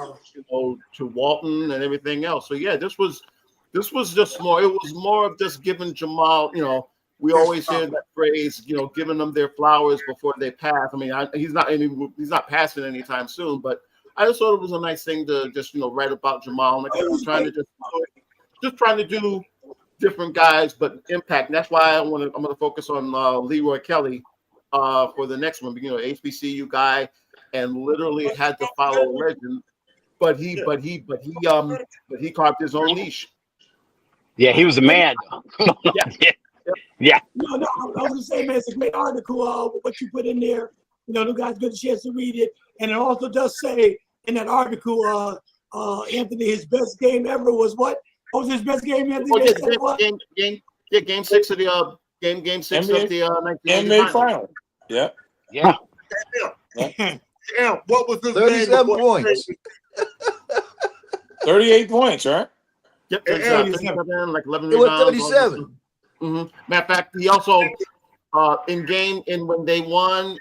to Walton and everything else. So yeah, this was just more. It was more of just giving Jamal. We always hear that phrase, giving them their flowers before they pass. I mean, he's not passing anytime soon, but I just thought it was a nice thing to just write about Jamal. Like I was trying to do different guys, but impact. And that's why I'm going to focus on Leroy Kelly for the next one. HBCU guy, and literally had to follow a legend, but he carved his own niche. Yeah, he was a man. Yeah. No, I was gonna say, man, it's a great article. What you put in there, the guys get a chance to read it, and it also does say in that article, Anthony, his best game ever was what? What was his best game, Anthony? Game 6 of the game 6 NBA, of the 1989 final. Yeah. Damn, what was his 37 name? points. 38 points, right? Yep, 37, like 11 It was rebounds. 37. Matter of fact, he also when they won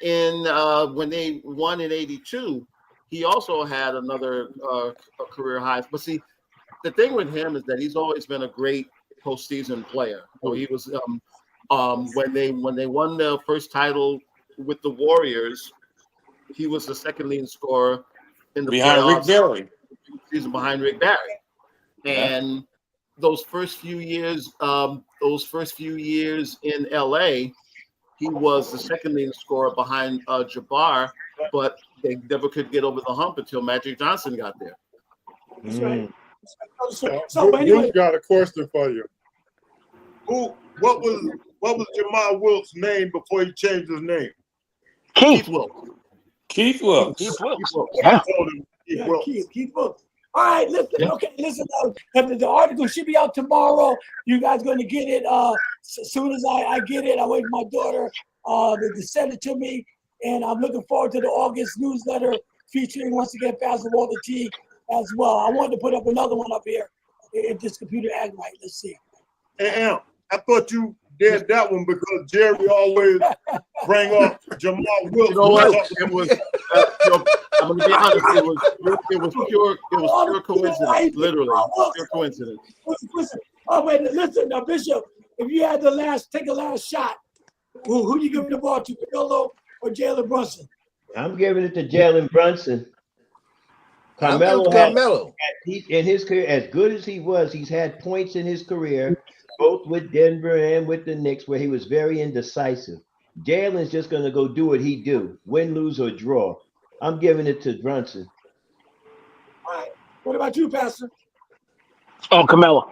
in '82, he also had another career high. But see, the thing with him is that he's always been a great postseason player. So he was when they won their first title with the Warriors, he was the second leading scorer in the behind playoffs. Rick Barry. Season behind Rick Barry, and those first few years in LA, he was the second leading scorer behind Jabbar, but they never could get over the hump until Magic Johnson got there. That's right. So anyway, Bruce got a question for you. What was Jamal Wilkes' name before he changed his name? Keith Wilkes. Keith Wilkes. Keith Wilkes. Keith Wilkes. All right, listen. Okay, listen. The article should be out tomorrow. You guys going to get it as soon as I get it. I wait for my daughter to send it to me, and I'm looking forward to the August newsletter featuring once again Pastor Walter T as well. I wanted to put up another one up here if this computer acts right. Let's see. And I thought you did that one because Jerry always bring up Jamal Wilkes. You know what? It was. I'm gonna be honest. It was pure coincidence. Literally, pure coincidence. Listen. Oh wait, listen, now, Bishop. If you had take a last shot, who you giving the ball to, Carmelo or Jalen Brunson? I'm giving it to Jalen Brunson. Carmelo. In his career, as good as he was, he's had points in his career, both with Denver and with the Knicks, where he was very indecisive. Jalen's just going to go do what he do, win, lose, or draw. I'm giving it to Brunson. All right. What about you, Pastor? Oh, Carmelo.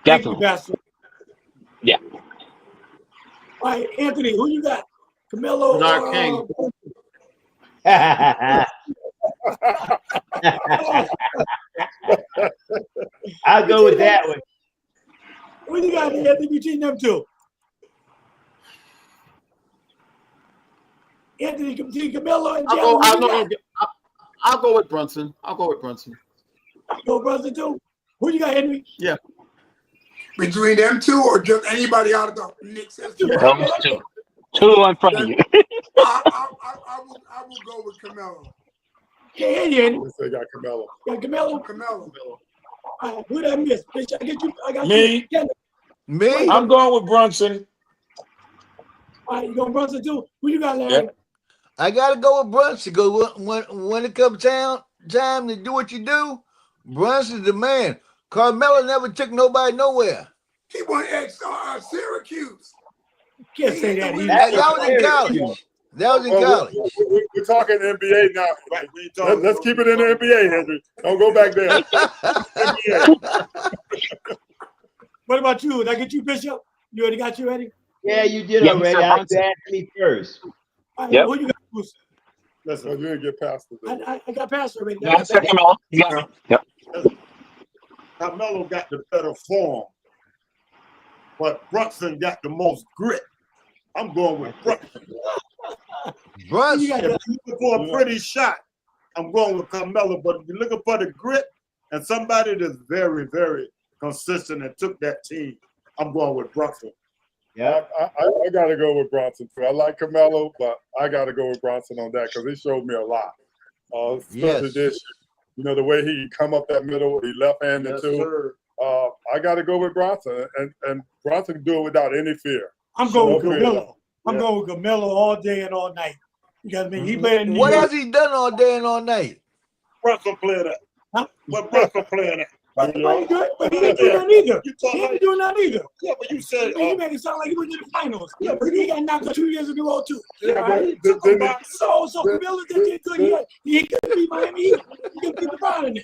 Thank you, Definitely. Pastor. Yeah. All right, Anthony, who you got? Carmelo Dark King. I'll go with that one. What you got, Anthony, between them two? Anthony, between Carmelo and Jalen. I'll go with Brunson. Go Brunson too. Who you got, Henry? Yeah. Between them two or just anybody out of the Knicks? Those two. Two in front of you. I will go with Carmelo. Okay, Henry. They got Carmelo. Yeah, Carmelo. All right, who did I miss? Bitch, I got Me. You. Me? I'm going with Brunson. All right, you going Brunson too? Who you got, Larry? Yep. I gotta go with Brunson. Go when it comes down, time to do what you do, Brunson's the man. Carmelo never took nobody nowhere. He won at Syracuse. Can't say that. That was in college. That was in college. We're talking NBA now. Right, Let's keep it in the NBA, Henry. Don't go back there. What about you? Did I get you, Bishop? You already got you ready? Yeah, you did Yeah, already. Mr. I Brunson. asked me first. Yep. Who you got, Bruce? Listen, you didn't get past it. I got past already. Yeah, Mr. Camelo. You got it. Yep. Carmelo got the better form, but Brunson got the most grit. I'm going with Brunson. Brunson. If you're looking for a pretty shot, I'm going with Carmelo. But if you're looking for the grit and somebody that's very, very consistent and took that team, I'm going with Brunson. Yeah, I got to go with Bronson too. I like Carmelo, but I got to go with Bronson on that because he showed me a lot. Especially this year. You know, the way he come up that middle, he left-handed too. I got to go with Bronson, and Bronson can do it without any fear. I'm going with Camelo. I'm going with Camelo all day and all night. You got me. He played in New What York. has he done all day and all night? Brunson playing that. Huh? What Brunson playing that? But he ain't good, but he ain't doing that either. You He talking ain't doing that either. Yeah, but you said He made it sound like he went to the finals. Yeah, but he got knocked out 2 years in a row too. Yeah, All right? but So Camelo did good. He couldn't be Miami Heat. He couldn't be LeBron in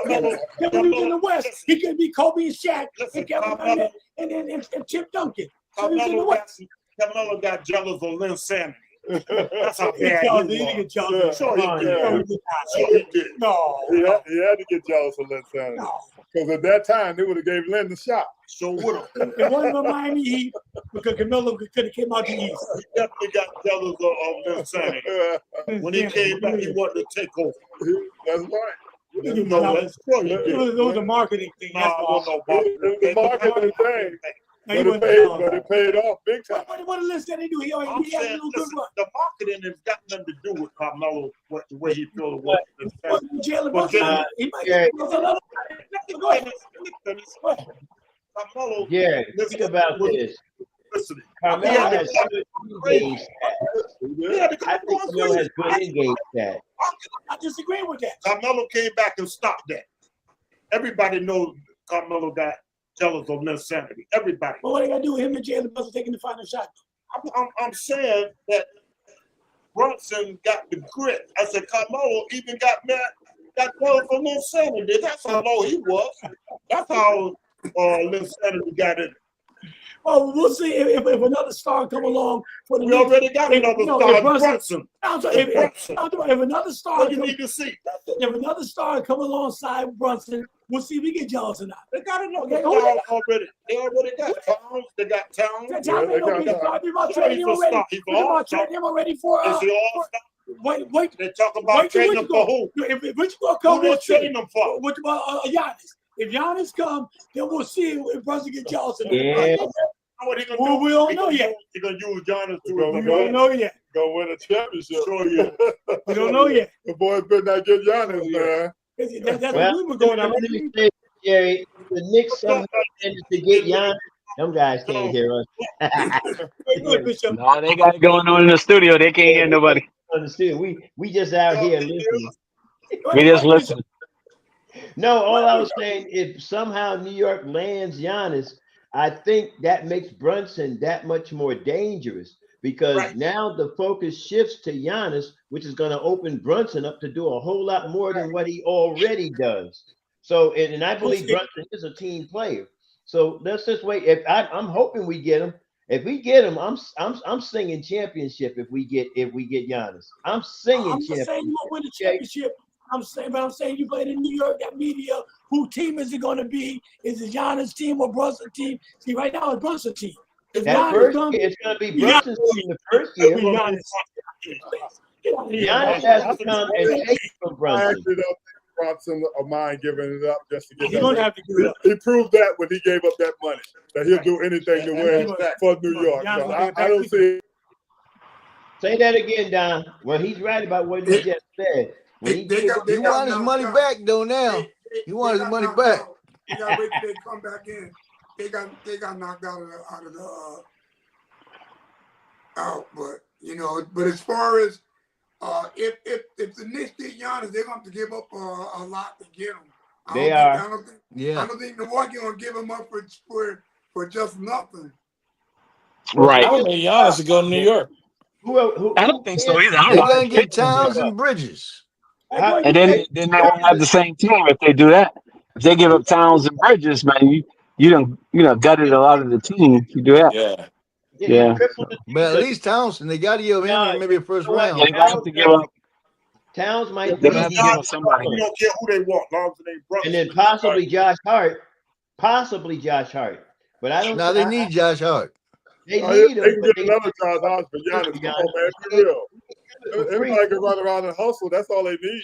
there. Kevin was in the West. He couldn't be Kobe and Shaq and Kevin Garnett and Tim Duncan. So he's in the West. Carmelo got jealous of Lynn Sandy. That's how bad He he didn't was. get jealous. Sure he did. No, he did Sure he did. not. he No. had to get jealous of Lynn Sanity. No. Because at that time, they would have gave Lynn the shot. So would have. It wasn't the Miami Heat because Camelo could have came out the East. He definitely got jealous of Lynn Sandy. When he came back, he wanted to take over. That's right. You know that. Sure he did. It was a marketing thing. Nah, That's I all. don't know about It was a marketing thing. No, he But wasn't it paid off big time. What did Lynn Sandy do? He had I'm a saying, little good listen, run. the marketing has got nothing to do with Carmelo, the way he feels about Lynn Well, Sandy. Jalen But Brunson, he might yeah. go ahead. Carmelo, Yeah, think about this. listen, Carmelo Yeah, has good in-game stats. yeah, the I think Carmelo has good in-game stats. I disagree with that. Carmelo came back and stopped that. Everybody knows Carmelo got jealous of Lynn Sanity. Everybody. But what they got to do with him and Jalen Brunson taking the final shot? I'm saying that Brunson got the grit. I said Carmelo even got jealous of Lynn Sanity. That's how low he was. That's how Lynn Sanity got it. Well, we'll see if another star come along for the We already got another star, Brunson. If another star, What you need to see? if another star come alongside Brunson, we'll see if we get jealous or not. They got another Okay, star already. They already got Towns. They got Towns. He's about trading him already. He's He's about trading him already for. Is he all-star? Wait. They talk about trading him for who? If you go Who come they this trading him for? What about Giannis? If Giannis come, then we'll see if Brunson get jealous or not. Yeah. What he gonna do? We don't know yet. He gonna use Giannis to We don't know yet. Go win a championship. Sure, yeah. We don't know yet. The boys better not get Giannis, man. That's Well, what we were going on. let me say, Jerry, the Knicks somehow managed to get Giannis. Them guys can't hear us. No, they got it going on in the studio. They can't hear nobody. Understood. We just out here listening. We just listen. No, all I was saying, if somehow New York lands Giannis, I think that makes Brunson that much more dangerous because now the focus shifts to Giannis, which is going to open Brunson up to do a whole lot more than what he already does. So, and I believe Brunson is a team player. So let's just wait. If I'm hoping we get him. If we get him, I'm singing championship. If we get Giannis, I'm singing I'm championship. saying you won't win the championship. I'm saying you played in New York, that media. Who team is it going to be? Is it Giannis' team or Brunson team? See, right now it's Brunson team. That first year, it's going to be Brunson's team the first year. Giannis has to come and take from Brunson. Brunson of mine giving it up just to get You're gonna have to give it up. He proved that when he gave up that money, that he'll do anything to win for New York. So I don't see. Say that again, Don. Well, he's right about what you just said. He want his money back though now. He wants his money back. You gotta wait till they come back in. They got knocked out of the out. But but as far as If the Knicks get Giannis, they're going to have to give up a lot to get him. They are. I don't think Milwaukee going to give him up for just nothing. Right. I would need Giannis to go to New York. I don't think so either. I They're don't know. gonna get Towns and Bridges. And then they won't have the same team if they do that. If they give up Towns and Bridges, man, you don't gutted a lot of the team if you do that. Yeah. Yeah. But at least Townsend, they got to give him maybe a first round. Yeah, they're gonna have to give up. Towns might They're be, gonna have to give up somebody. We don't care who they want, long as they and then possibly Josh Hart. But I don't. Now they need Josh Hart. They They need him. can but get another Josh Hart for Giannis. Come on, man, be real. Everybody can run around and hustle. That's all they need.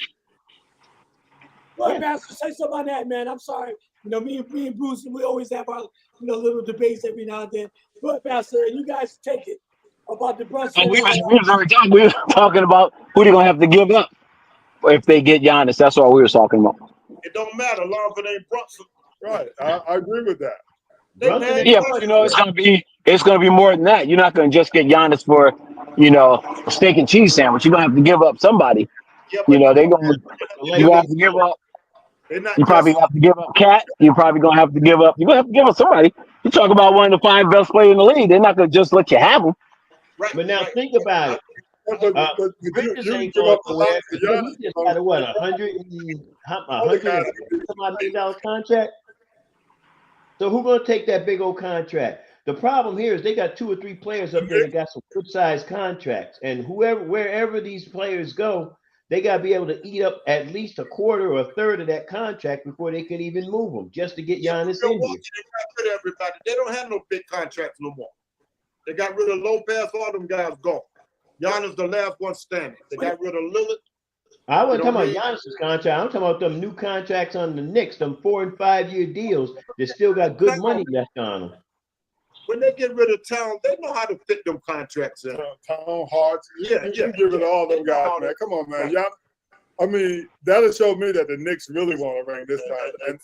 Well, Pastor, say something on that, man. I'm sorry. You know, me and Bruce, we always have our little debates every now and then. But Pastor, and you guys take it about the Brunson. And we were talking about who they're gonna have to give up if they get Giannis. That's all we were talking about. It don't matter, long as it ain't Brunson. Right, I agree with that. Yeah, but it's gonna be more than that. You're not gonna just get Giannis for a steak and cheese sandwich. You're gonna have to give up somebody. They're gonna have to give up. You probably have to give up Cat. You're probably gonna have to give up. You're gonna have to give up somebody. You talk about one of the 5 best players in the league. They're not gonna just let you have them. But now think about it. Bridges ain't give going up a nowhere. lot for Giannis. He just got a $100 million contract. So who's gonna take that big old contract? The problem here is they got 2 or 3 players up there that got some good sized contracts, and wherever these players go, they gotta be able to eat up at least a quarter or a third of that contract before they can even move them, just to get Giannis in here. They got rid of everybody. They don't have no big contracts no more. They got rid of Lopez. All them guys gone. Giannis the last one standing. They got rid of Lillard. I wasn't talking about Giannis's contract. I'm talking about them new contracts on the Knicks, them 4- and 5-year deals that still got good money left on them. When they get rid of Town, they know how to fit them contracts in. Town, Hart, you get rid of all them guys, man. Come on, man. Right. I mean, that'll show me that the Knicks really want to ring this time, and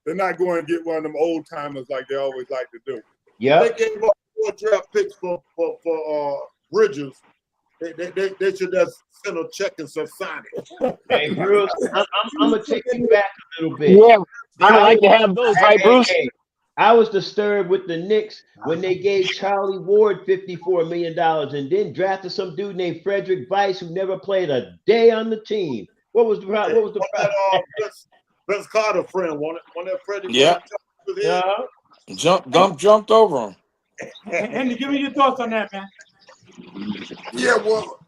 they're not going to get one of them old timers like they always like to do. Yeah, they gave up 4 draft picks for Bridges. They should just send a check and some sign it. Hey, Bruce, I'm gonna take you back a little bit. Yeah, I like to have those, right, Bruce? I was disturbed with the Knicks when they gave Charlie Ward $54 million and then drafted some dude named Frederick Weiss who never played a day on the team. What was the problem? Vince Carter friend wanted that Frederick. Jumped over him. Andy, give me your thoughts on that, man. Yeah, well,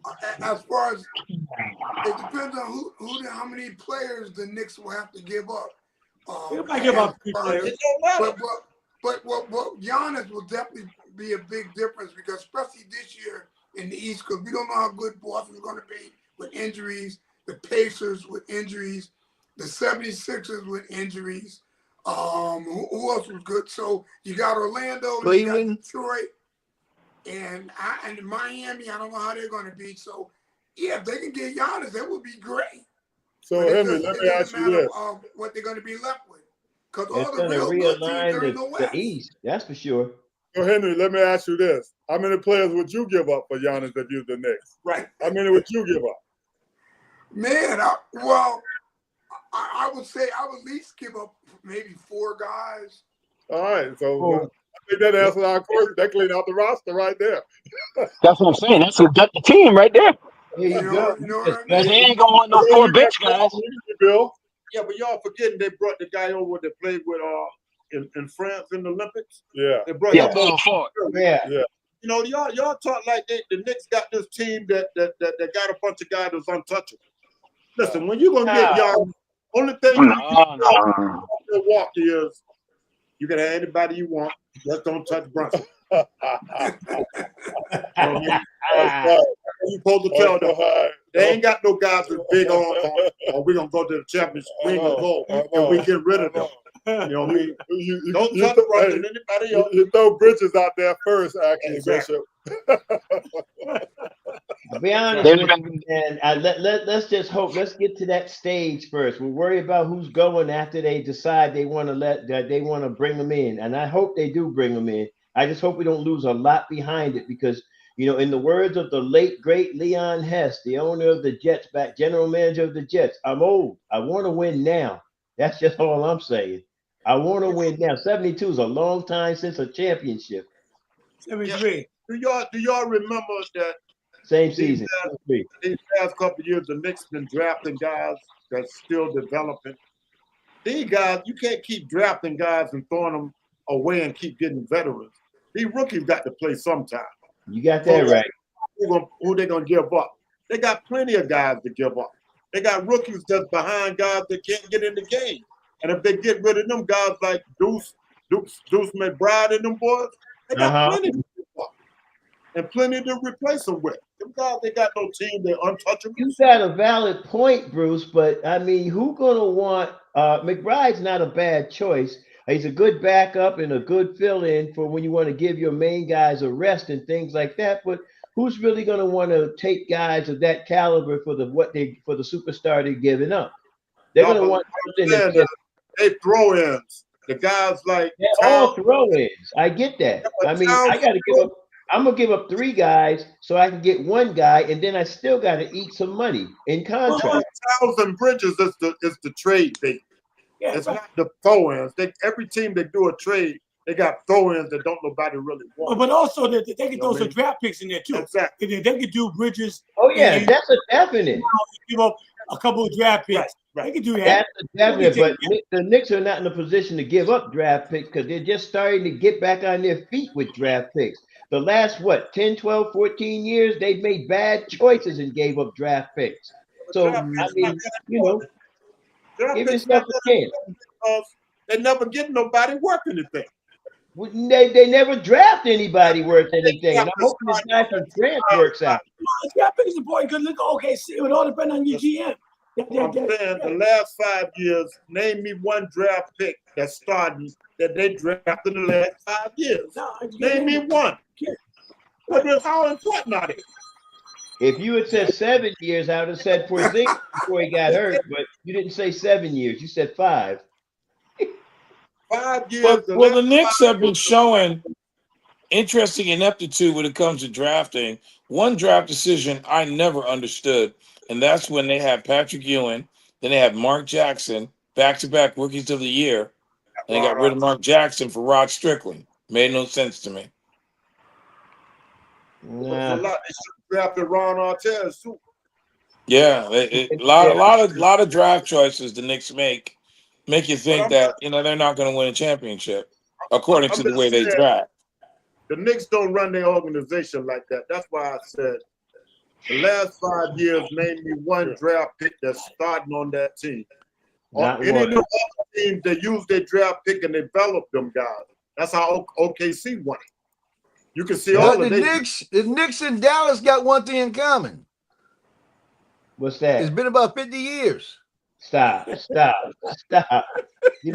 as far as it depends on how many players the Knicks will have to give up. They might give up 3 players. But Giannis will definitely be a big difference because especially this year in the East, because we don't know how good Boston's going to be with injuries, the Pacers with injuries, the 76ers with injuries. Who else was good? So you got Orlando, you got Detroit, and Miami. I don't know how they're going to be. So yeah, if they can get Giannis, that would be great. So Henry, let me ask you this: what they're going to be left with? Because it's going to realign the East. That's for sure. So Henry, let me ask you this: how many players would you give up for Giannis if you're the Knicks? Right. How many would you give up? Man, I would say I would at least give up maybe 4 guys. All right, so I think that answers our question. That cleaned out the roster right there. That's what I'm saying. That's the team right there. You know what I mean? They ain't gonna want no 4 bench guys. Bill. Yeah, but y'all forgetting they brought the guy over that played with in France in the Olympics. Yeah. They brought Yeah. You know, y'all talk like the Knicks got this team that got a bunch of guys that's untouchable. Listen, when you gonna get y'all, only thing you can walk is you can have anybody you want, just don't touch Brunson. You supposed to tell them they ain't got no guys with big arms, or we're gonna go to the championship. We ain't gonna go and we get rid of them. You know what I mean? Don't touch Brunson, anybody else. You throw Bridges out there first, actually, exactly. Bishop. To be honest with you, man, let's just hope. Let's get to that stage first. We'll worry about who's going after they decide they want to bring them in, and I hope they do bring them in. I just hope we don't lose a lot behind it because You know, in the words of the late great Leon Hess, the owner of the Jets, back general manager of the Jets, I'm old. I want to win now. That's just all I'm saying. I want to win now. 72 is a long time since a championship. 73. Do y'all remember that Same these season. these past couple of years, the Knicks been drafting guys that's still developing. These guys, you can't keep drafting guys and throwing them away and keep getting veterans. These rookies got to play sometime. You got that right. Who they gonna give up? They got plenty of guys to give up. They got rookies that's behind guys that can't get in the game. And if they get rid of them guys like Deuce McBride and them boys, they got plenty to give up and plenty to replace them with. Them guys, they got no team. They're untouchable. You got a valid point, Bruce, but I mean, who gonna want McBride's not a bad choice. He's a good backup and a good fill-in for when you want to give your main guys a rest and things like that. But who's really gonna want to take guys of that caliber for the superstar they're giving up? They're gonna want something that's just, they throw-ins. The guys like they're all throw-ins. I get that. I mean, I'm gonna give up 3 guys so I can get 1 guy, and then I still got to eat some money in contract. Towns and Bridges is the trade bait. Yeah, it's not the throw-ins. Every team that do a trade, they got throw-ins that don't nobody really want. But also they can throw some draft picks in there too. Exactly. They could do Bridges. Oh yeah, that's a definite. Give up a couple of draft picks. Right. They can do that. That's a definite. But the Knicks are not in a position to give up draft picks because they're just starting to get back on their feet with draft picks. The last, 10, 12, 14 years, they've made bad choices and gave up draft picks. So, I mean, give yourself a chance. They never get nobody worth anything. They never draft anybody worth anything. And I'm hoping this guy from France works out. Draft pick is important because look, it all depends on your GM. I'm saying the last 5 years, name me one draft pick that's starting that they drafted in the last 5 years. Name me one. But how important are they? If you had said 7 years, I would have said Porzingis before he got hurt, but you didn't say 7 years. You said 5. 5 years. Well, the Knicks have been showing interesting ineptitude when it comes to drafting. One draft decision I never understood, and that's when they had Patrick Ewing, then they had Mark Jackson, back-to-back rookies of the year, and they got rid of Mark Jackson for Rod Strickland. Made no sense to me. Nah. They should have drafted Ron Artest too. Yeah, a lot of draft choices the Knicks make you think that they're not going to win a championship according to the way they draft. The Knicks don't run their organization like that. That's why I said the last 5 years, name me one draft pick that's starting on that team. Or any of the other teams that use their draft pick and develop them guys. That's how OKC won it. You can see all of the Knicks and Dallas got one thing in common. What's that? It's been about 50 years. Stop. You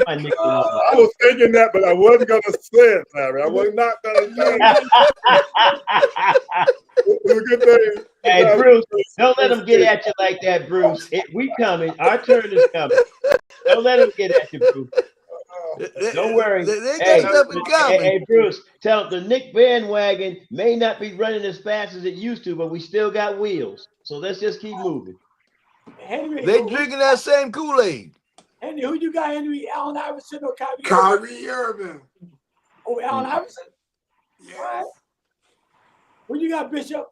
might I was thinking that, but I wasn't going to say it, Larry. I was not going to say it. It was a good thing. Hey, Bruce, don't let them get at you like that, Bruce. We coming. Our turn is coming. Don't let them get at you, Bruce. Don't worry. They got stuff in common. Hey, Bruce, tell the Knick bandwagon may not be running as fast as it used to, but we still got wheels. So let's just keep moving. Henry, they drinking that same Kool-Aid. Henry, who you got, Henry? Allen Iverson or Kyrie? Kyrie Irving. Oh, Allen Iverson? Yeah. Right. Who you got, Bishop?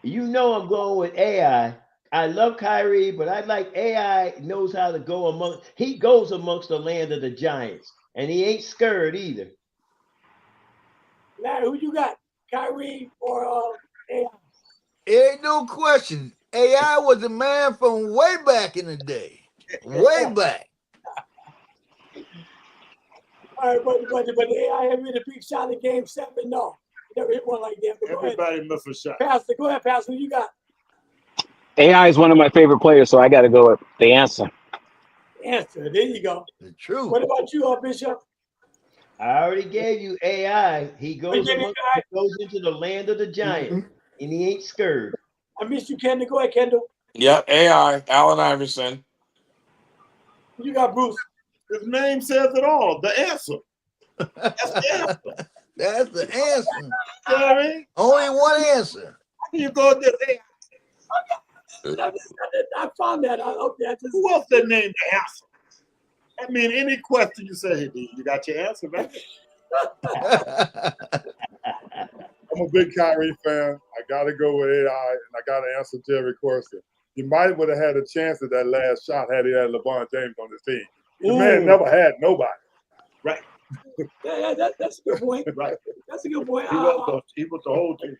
You know I'm going with AI. I love Kyrie, but I like AI knows how to go he goes amongst the land of the giants, and he ain't scared either. Larry, who you got? Kyrie or AI? Ain't no question. AI was a man from way back in the day. Way back. All right, but AI had made a big shot in Game 7. No, never hit one like that. Everybody missed a shot. Pastor, go ahead, Pastor. Who you got? AI is one of my favorite players, so I got to go with the answer. Answer. There you go. The truth. What about you, Bishop? I already gave you AI. He goes into the land of the giant, and he ain't scared. I missed you, Kendall. Go ahead, Kendall. Yeah, AI, Allen Iverson. You got Bruce. His name says it all. The answer. That's the answer. That's the answer. Jerry, Only one answer. you go to hey, I found that. Okay, I just, who else that named the answer? I mean, any question you say, hey, you got your answer, man. I'm a big Kyrie fan. I got to go with AI, and I got to answer Jerry Corson. He might would have had a chance at that last shot had he had LeBron James on his team. The man never had nobody. Right. yeah, that's a good point. Right. That's a good point. He was the whole team.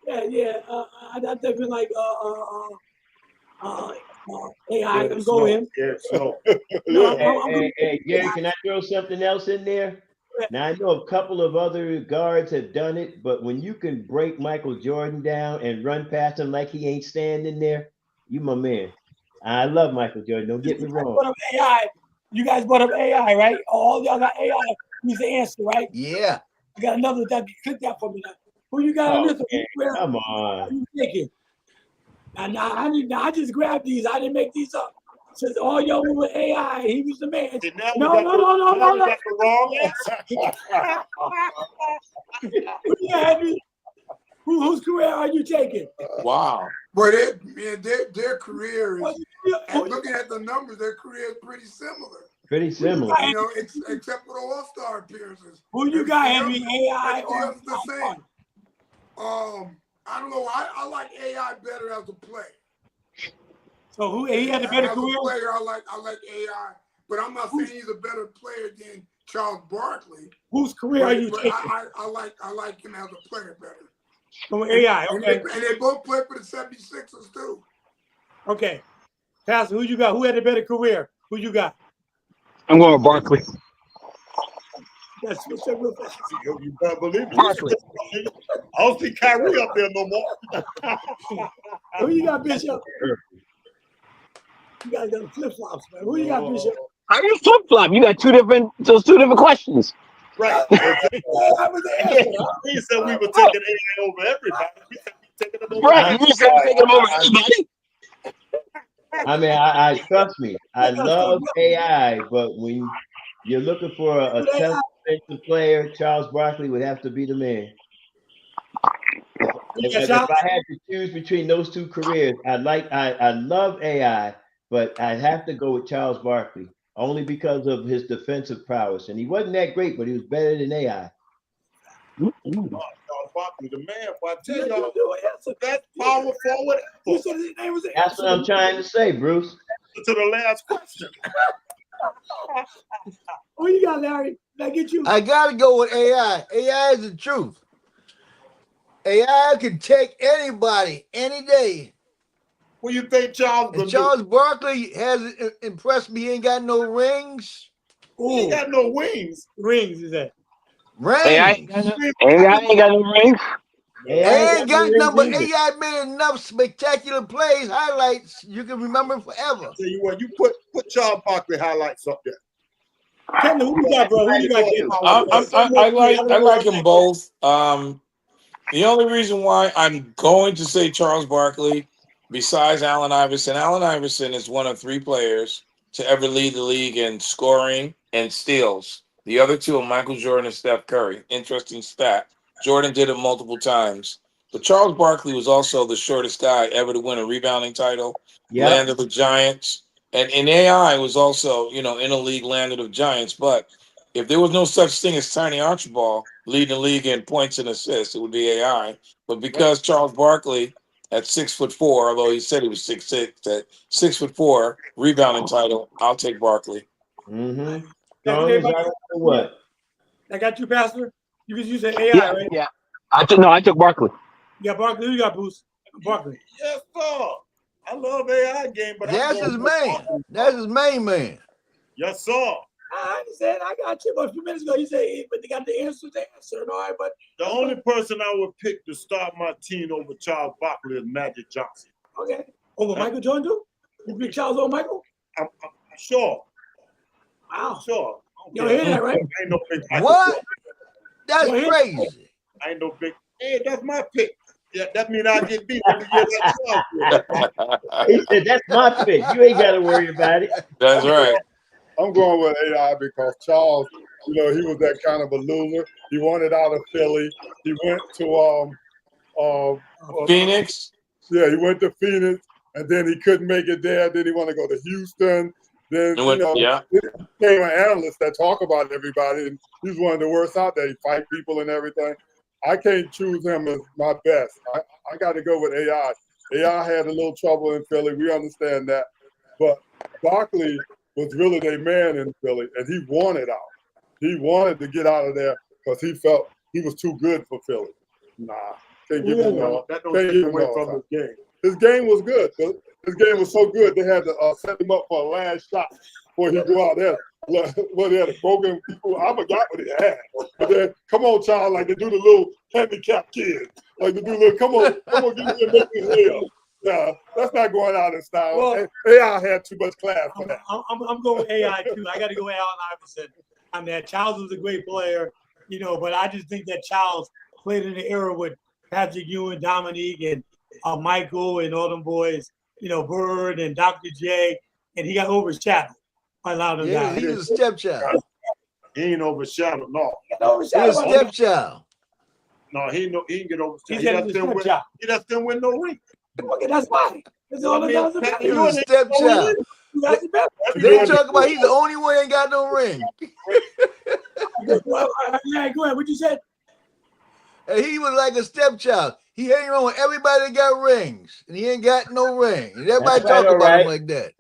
Yeah. I definitely like AI. Yeah, I'm going. Yeah, so. No, Hey, Gary, can I throw something else in there? Now, I know a couple of other guards have done it, but when you can break Michael Jordan down and run past him like he ain't standing there, you my man. I love Michael Jordan. Don't get me wrong. AI. You guys brought up AI, right? All y'all got AI. He's the answer, right? Yeah. I got another that click that for me now. Who you got on this one? Man, come on. You thinking? I just grabbed these. I didn't make these up. Since all y'all were with AI, he was the man. No. Got the wrong answer. Whose career are you taking? Wow. But their career is, and looking at the numbers, their career is pretty similar. Pretty similar. You know, except for the All-Star appearances. Who you got, Henry? AI or or the same? I don't know. I like AI better as a player. So who he had a better career? As a player, I like AI, but I'm not saying he's a better player than Charles Barkley. Whose career are you taking? I like him as a player better. From AI, okay. And they both play for the 76ers too. Okay. Pastor, who you got? Who had a better career? Who you got? I'm going with Barkley. That's what's up real fast. You better believe it. Barkley. I don't see Kyrie up there no more. Who you got, Bishop? You guys got flip-flops, man. Who you got, Bishop? How do you flip-flop? You got two different questions. Right. I was the answer. We said we were taking AI over everybody. We said we were taking them over. Right. You said we're taking them over everybody. I mean, I trust me. I love AI, but when you're looking for a tough defensive player, Charles Barkley would have to be the man. If I had to choose between those two careers, I love AI, but I'd have to go with Charles Barkley only because of his defensive prowess. And he wasn't that great, but he was better than AI. Charles Barkley, the man. But I tell y'all, that's power forward. That's what I'm trying to say, Bruce. To the last question. Who you got, Larry? Did I get you? I gotta go with AI. AI is the truth. AI can take anybody any day. What do you think Charles and Charles Barkley has impressed me. He ain't got no rings. He ain't got no wings. Rings is that? Rings. AI ain't got no rings. AI ain't got none, but AI made enough spectacular plays, highlights you can remember forever. Tell you what, you put Charles Barkley highlights up there. Kendall, who you got, bro? Who you got? I like them both. The only reason why I'm going to say Charles Barkley, besides Allen Iverson is one of 3 players to ever lead the league in scoring and steals. The other 2 are Michael Jordan and Steph Curry. Interesting stat. Jordan did it multiple times. But Charles Barkley was also the shortest guy ever to win a rebounding title, landed with Giants. And in AI was also, in a league landed with Giants. But if there was no such thing as Tiny Archibald leading the league in points and assists, it would be AI. But because Charles Barkley at 6'4", although he said he was 6'6", at 6'4", rebounding title, I'll take Barkley. Mm-hmm. What? I got you, Pastor. You said AI, right? Yeah. I took Barkley. Yeah, Barkley. Who you got, Bruce? Barkley. Yes, sir. I love AI game, but that's his man. That's his main man. Yes, sir. I understand. I got you. But a few minutes ago, you said, but they got the answer. All right, but the only person I would pick to start my team over Charles Barkley is Magic Johnson. Okay. Over Michael Jordan, too? You pick Charles over Michael? I'm sure. Wow. Sure. You hear that, right? I ain't no big. What? That's crazy. I ain't no big. Hey, that's my pick. Yeah, that means I get beat every year. He said, "That's my pick. You ain't got to worry about it." That's right. I'm going with AI because Charles, he was that kind of a loser. He wanted out of Philly. He went to Phoenix. Yeah, he went to Phoenix, and then he couldn't make it there. Then he wanted to go to Houston. Then Yeah. he became an analyst that talk about everybody, and he's one of the worst out there. He fight people and everything. I can't choose him as my best. I got to go with AI. AI had a little trouble in Philly. We understand that, but Barkley was really their man in Philly, and he wanted out. He wanted to get out of there because he felt he was too good for Philly. Nah, can't give him no. That don't take away from his game. His game was good. His game was so good they had to set him up for a last shot before he go out there. What he had a broken. I forgot what he had. But then, come on, child, like they do the little handicapped kids. Like they do little. Come on, give me a make this layup. Yeah, that's not going out in style. Well, AI had too much class for that. I'm going AI too. I got to go Allen Iverson. I mean, Childs was a great player, but I just think that Childs played in the era with Patrick Ewing, Dominique, and Michael, and all them boys. Bird and Dr. J, and he got overshadowed by a lot of guys. He was a stepchild. He ain't overshadowed, no. He was a stepchild. No, he can get overshadowed. He just didn't win no ring. Okay, that's fine. That's all that does matter. He was a stepchild. They talk about he's the only one that ain't got no ring. Yeah, go ahead. What you said? And he was like a stepchild. He hanging around with everybody that got rings, and he ain't got no ring. And everybody talk about him like that.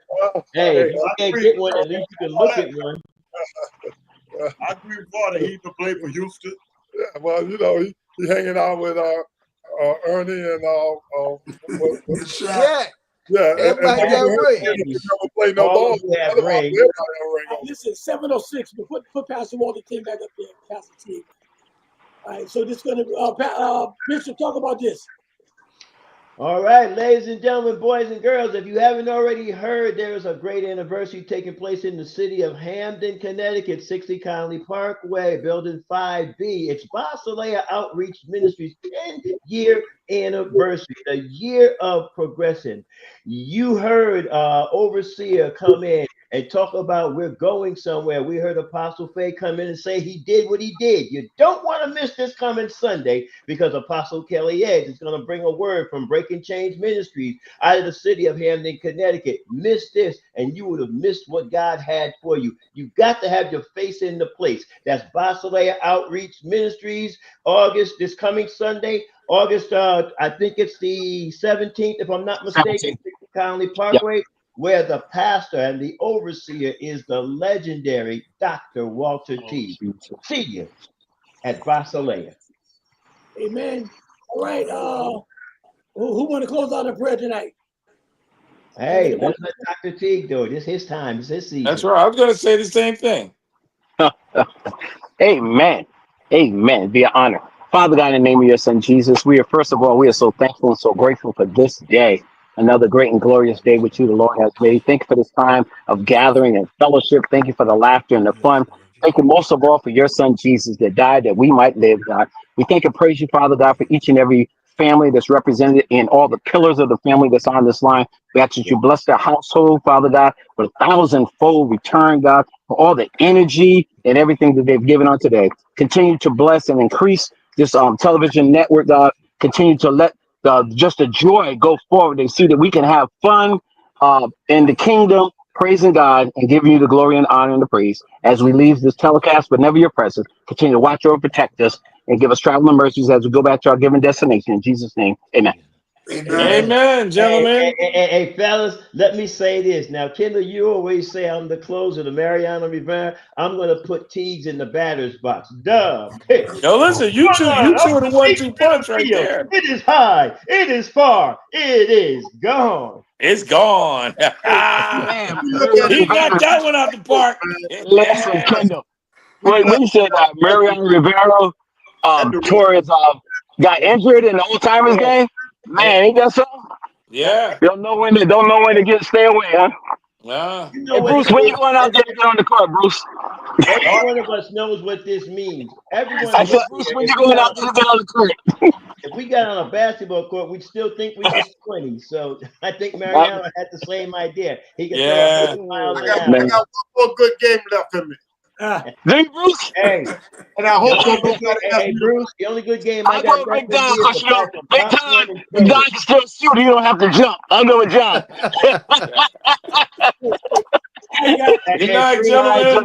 Hey, if you can't get one, at least you can look at one. I agree with Varda. He can play for Houston. Yeah, well, he hanging out with Ernie and Shaq. Yeah, everybody got rings. Never play no ball. Listen, 7:06. Put Pastor Walter King back up there, Pastor T. All right, so this is going to Bishop, talk about this. All right, ladies and gentlemen, boys and girls, if you haven't already heard, there is a great anniversary taking place in the city of Hamden, Connecticut, 60 Conley Parkway, Building 5B. It's Basilea Outreach Ministries 10-year anniversary, the year of progression. You heard Overseer come in and talk about we're going somewhere. We heard Apostle Faye come in and say he did what he did. You don't want to miss this coming Sunday because Apostle Kelly Edge is going to bring a word from Breaking Chains Ministries out of the city of Hamden, Connecticut. Miss this and you would have missed what God had for you. You got to have your face in the place. That's Basilea Outreach Ministries, this coming Sunday, August, I think it's the 17th, if I'm not mistaken, 60 Conley Parkway. Yep. Where the pastor and the overseer is the legendary Dr. Walter T. See you at Basilea. Amen. All right. Who want to close out in prayer tonight? Hey, let's let Dr. T do it. It's his time. It's his season. That's right. I was going to say the same thing. Amen. Amen. Be an honor. Father God, in the name of your son, Jesus, we are so thankful and so grateful for this day. Another great and glorious day with you, the Lord has made. Thank you for this time of gathering and fellowship. Thank you for the laughter and the fun. Thank you most of all for your son, Jesus, that died that we might live, God. We thank and praise you, Father God, for each and every family that's represented in all the pillars of the family that's on this line. We ask that you bless their household, Father God, with 1,000-fold return, God, for all the energy and everything that they've given on today. Continue to bless and increase this television network, God. Continue to let just the joy go forward and see that we can have fun in the kingdom, praising God and giving you the glory and honor and the praise as we leave this telecast, but never your presence. Continue to watch over, protect us, and give us traveling mercies as we go back to our given destination. In Jesus' name, amen. Amen, gentlemen. Hey, fellas, let me say this. Now, Kendall, you always say I'm the closer to Mariano Rivera. I'm going to put Teagues in the batter's box. Duh. No, listen, you two are the 1-2 punch right there. It is high. It is far. It is gone. It's gone. He got that one out the park. Listen, Kendall. When you said Mariano Rivera Torres got injured in the old timers game, man, ain't that something? Yeah. Don't know when to stay away, huh? Hey, Bruce, when you going out there to get on the court, Bruce? Every one of us knows what this means. I said, Bruce, when you going out there to get on the court? If we got on a basketball court, we'd still think we was 20. So I think Mariano had the same idea. He could throw 50 miles an hour. I got one more good game left in me. Drink, Bruce. Hey, And I hope don't hey, go try to ask me. Bruce, the only good game I I go got with left Big in me Don is because to you know pack some Big popcorn and Don soda. can still shoot. You don't have to jump. I go with John. Hey, guys. Good night, Hey, gentlemen.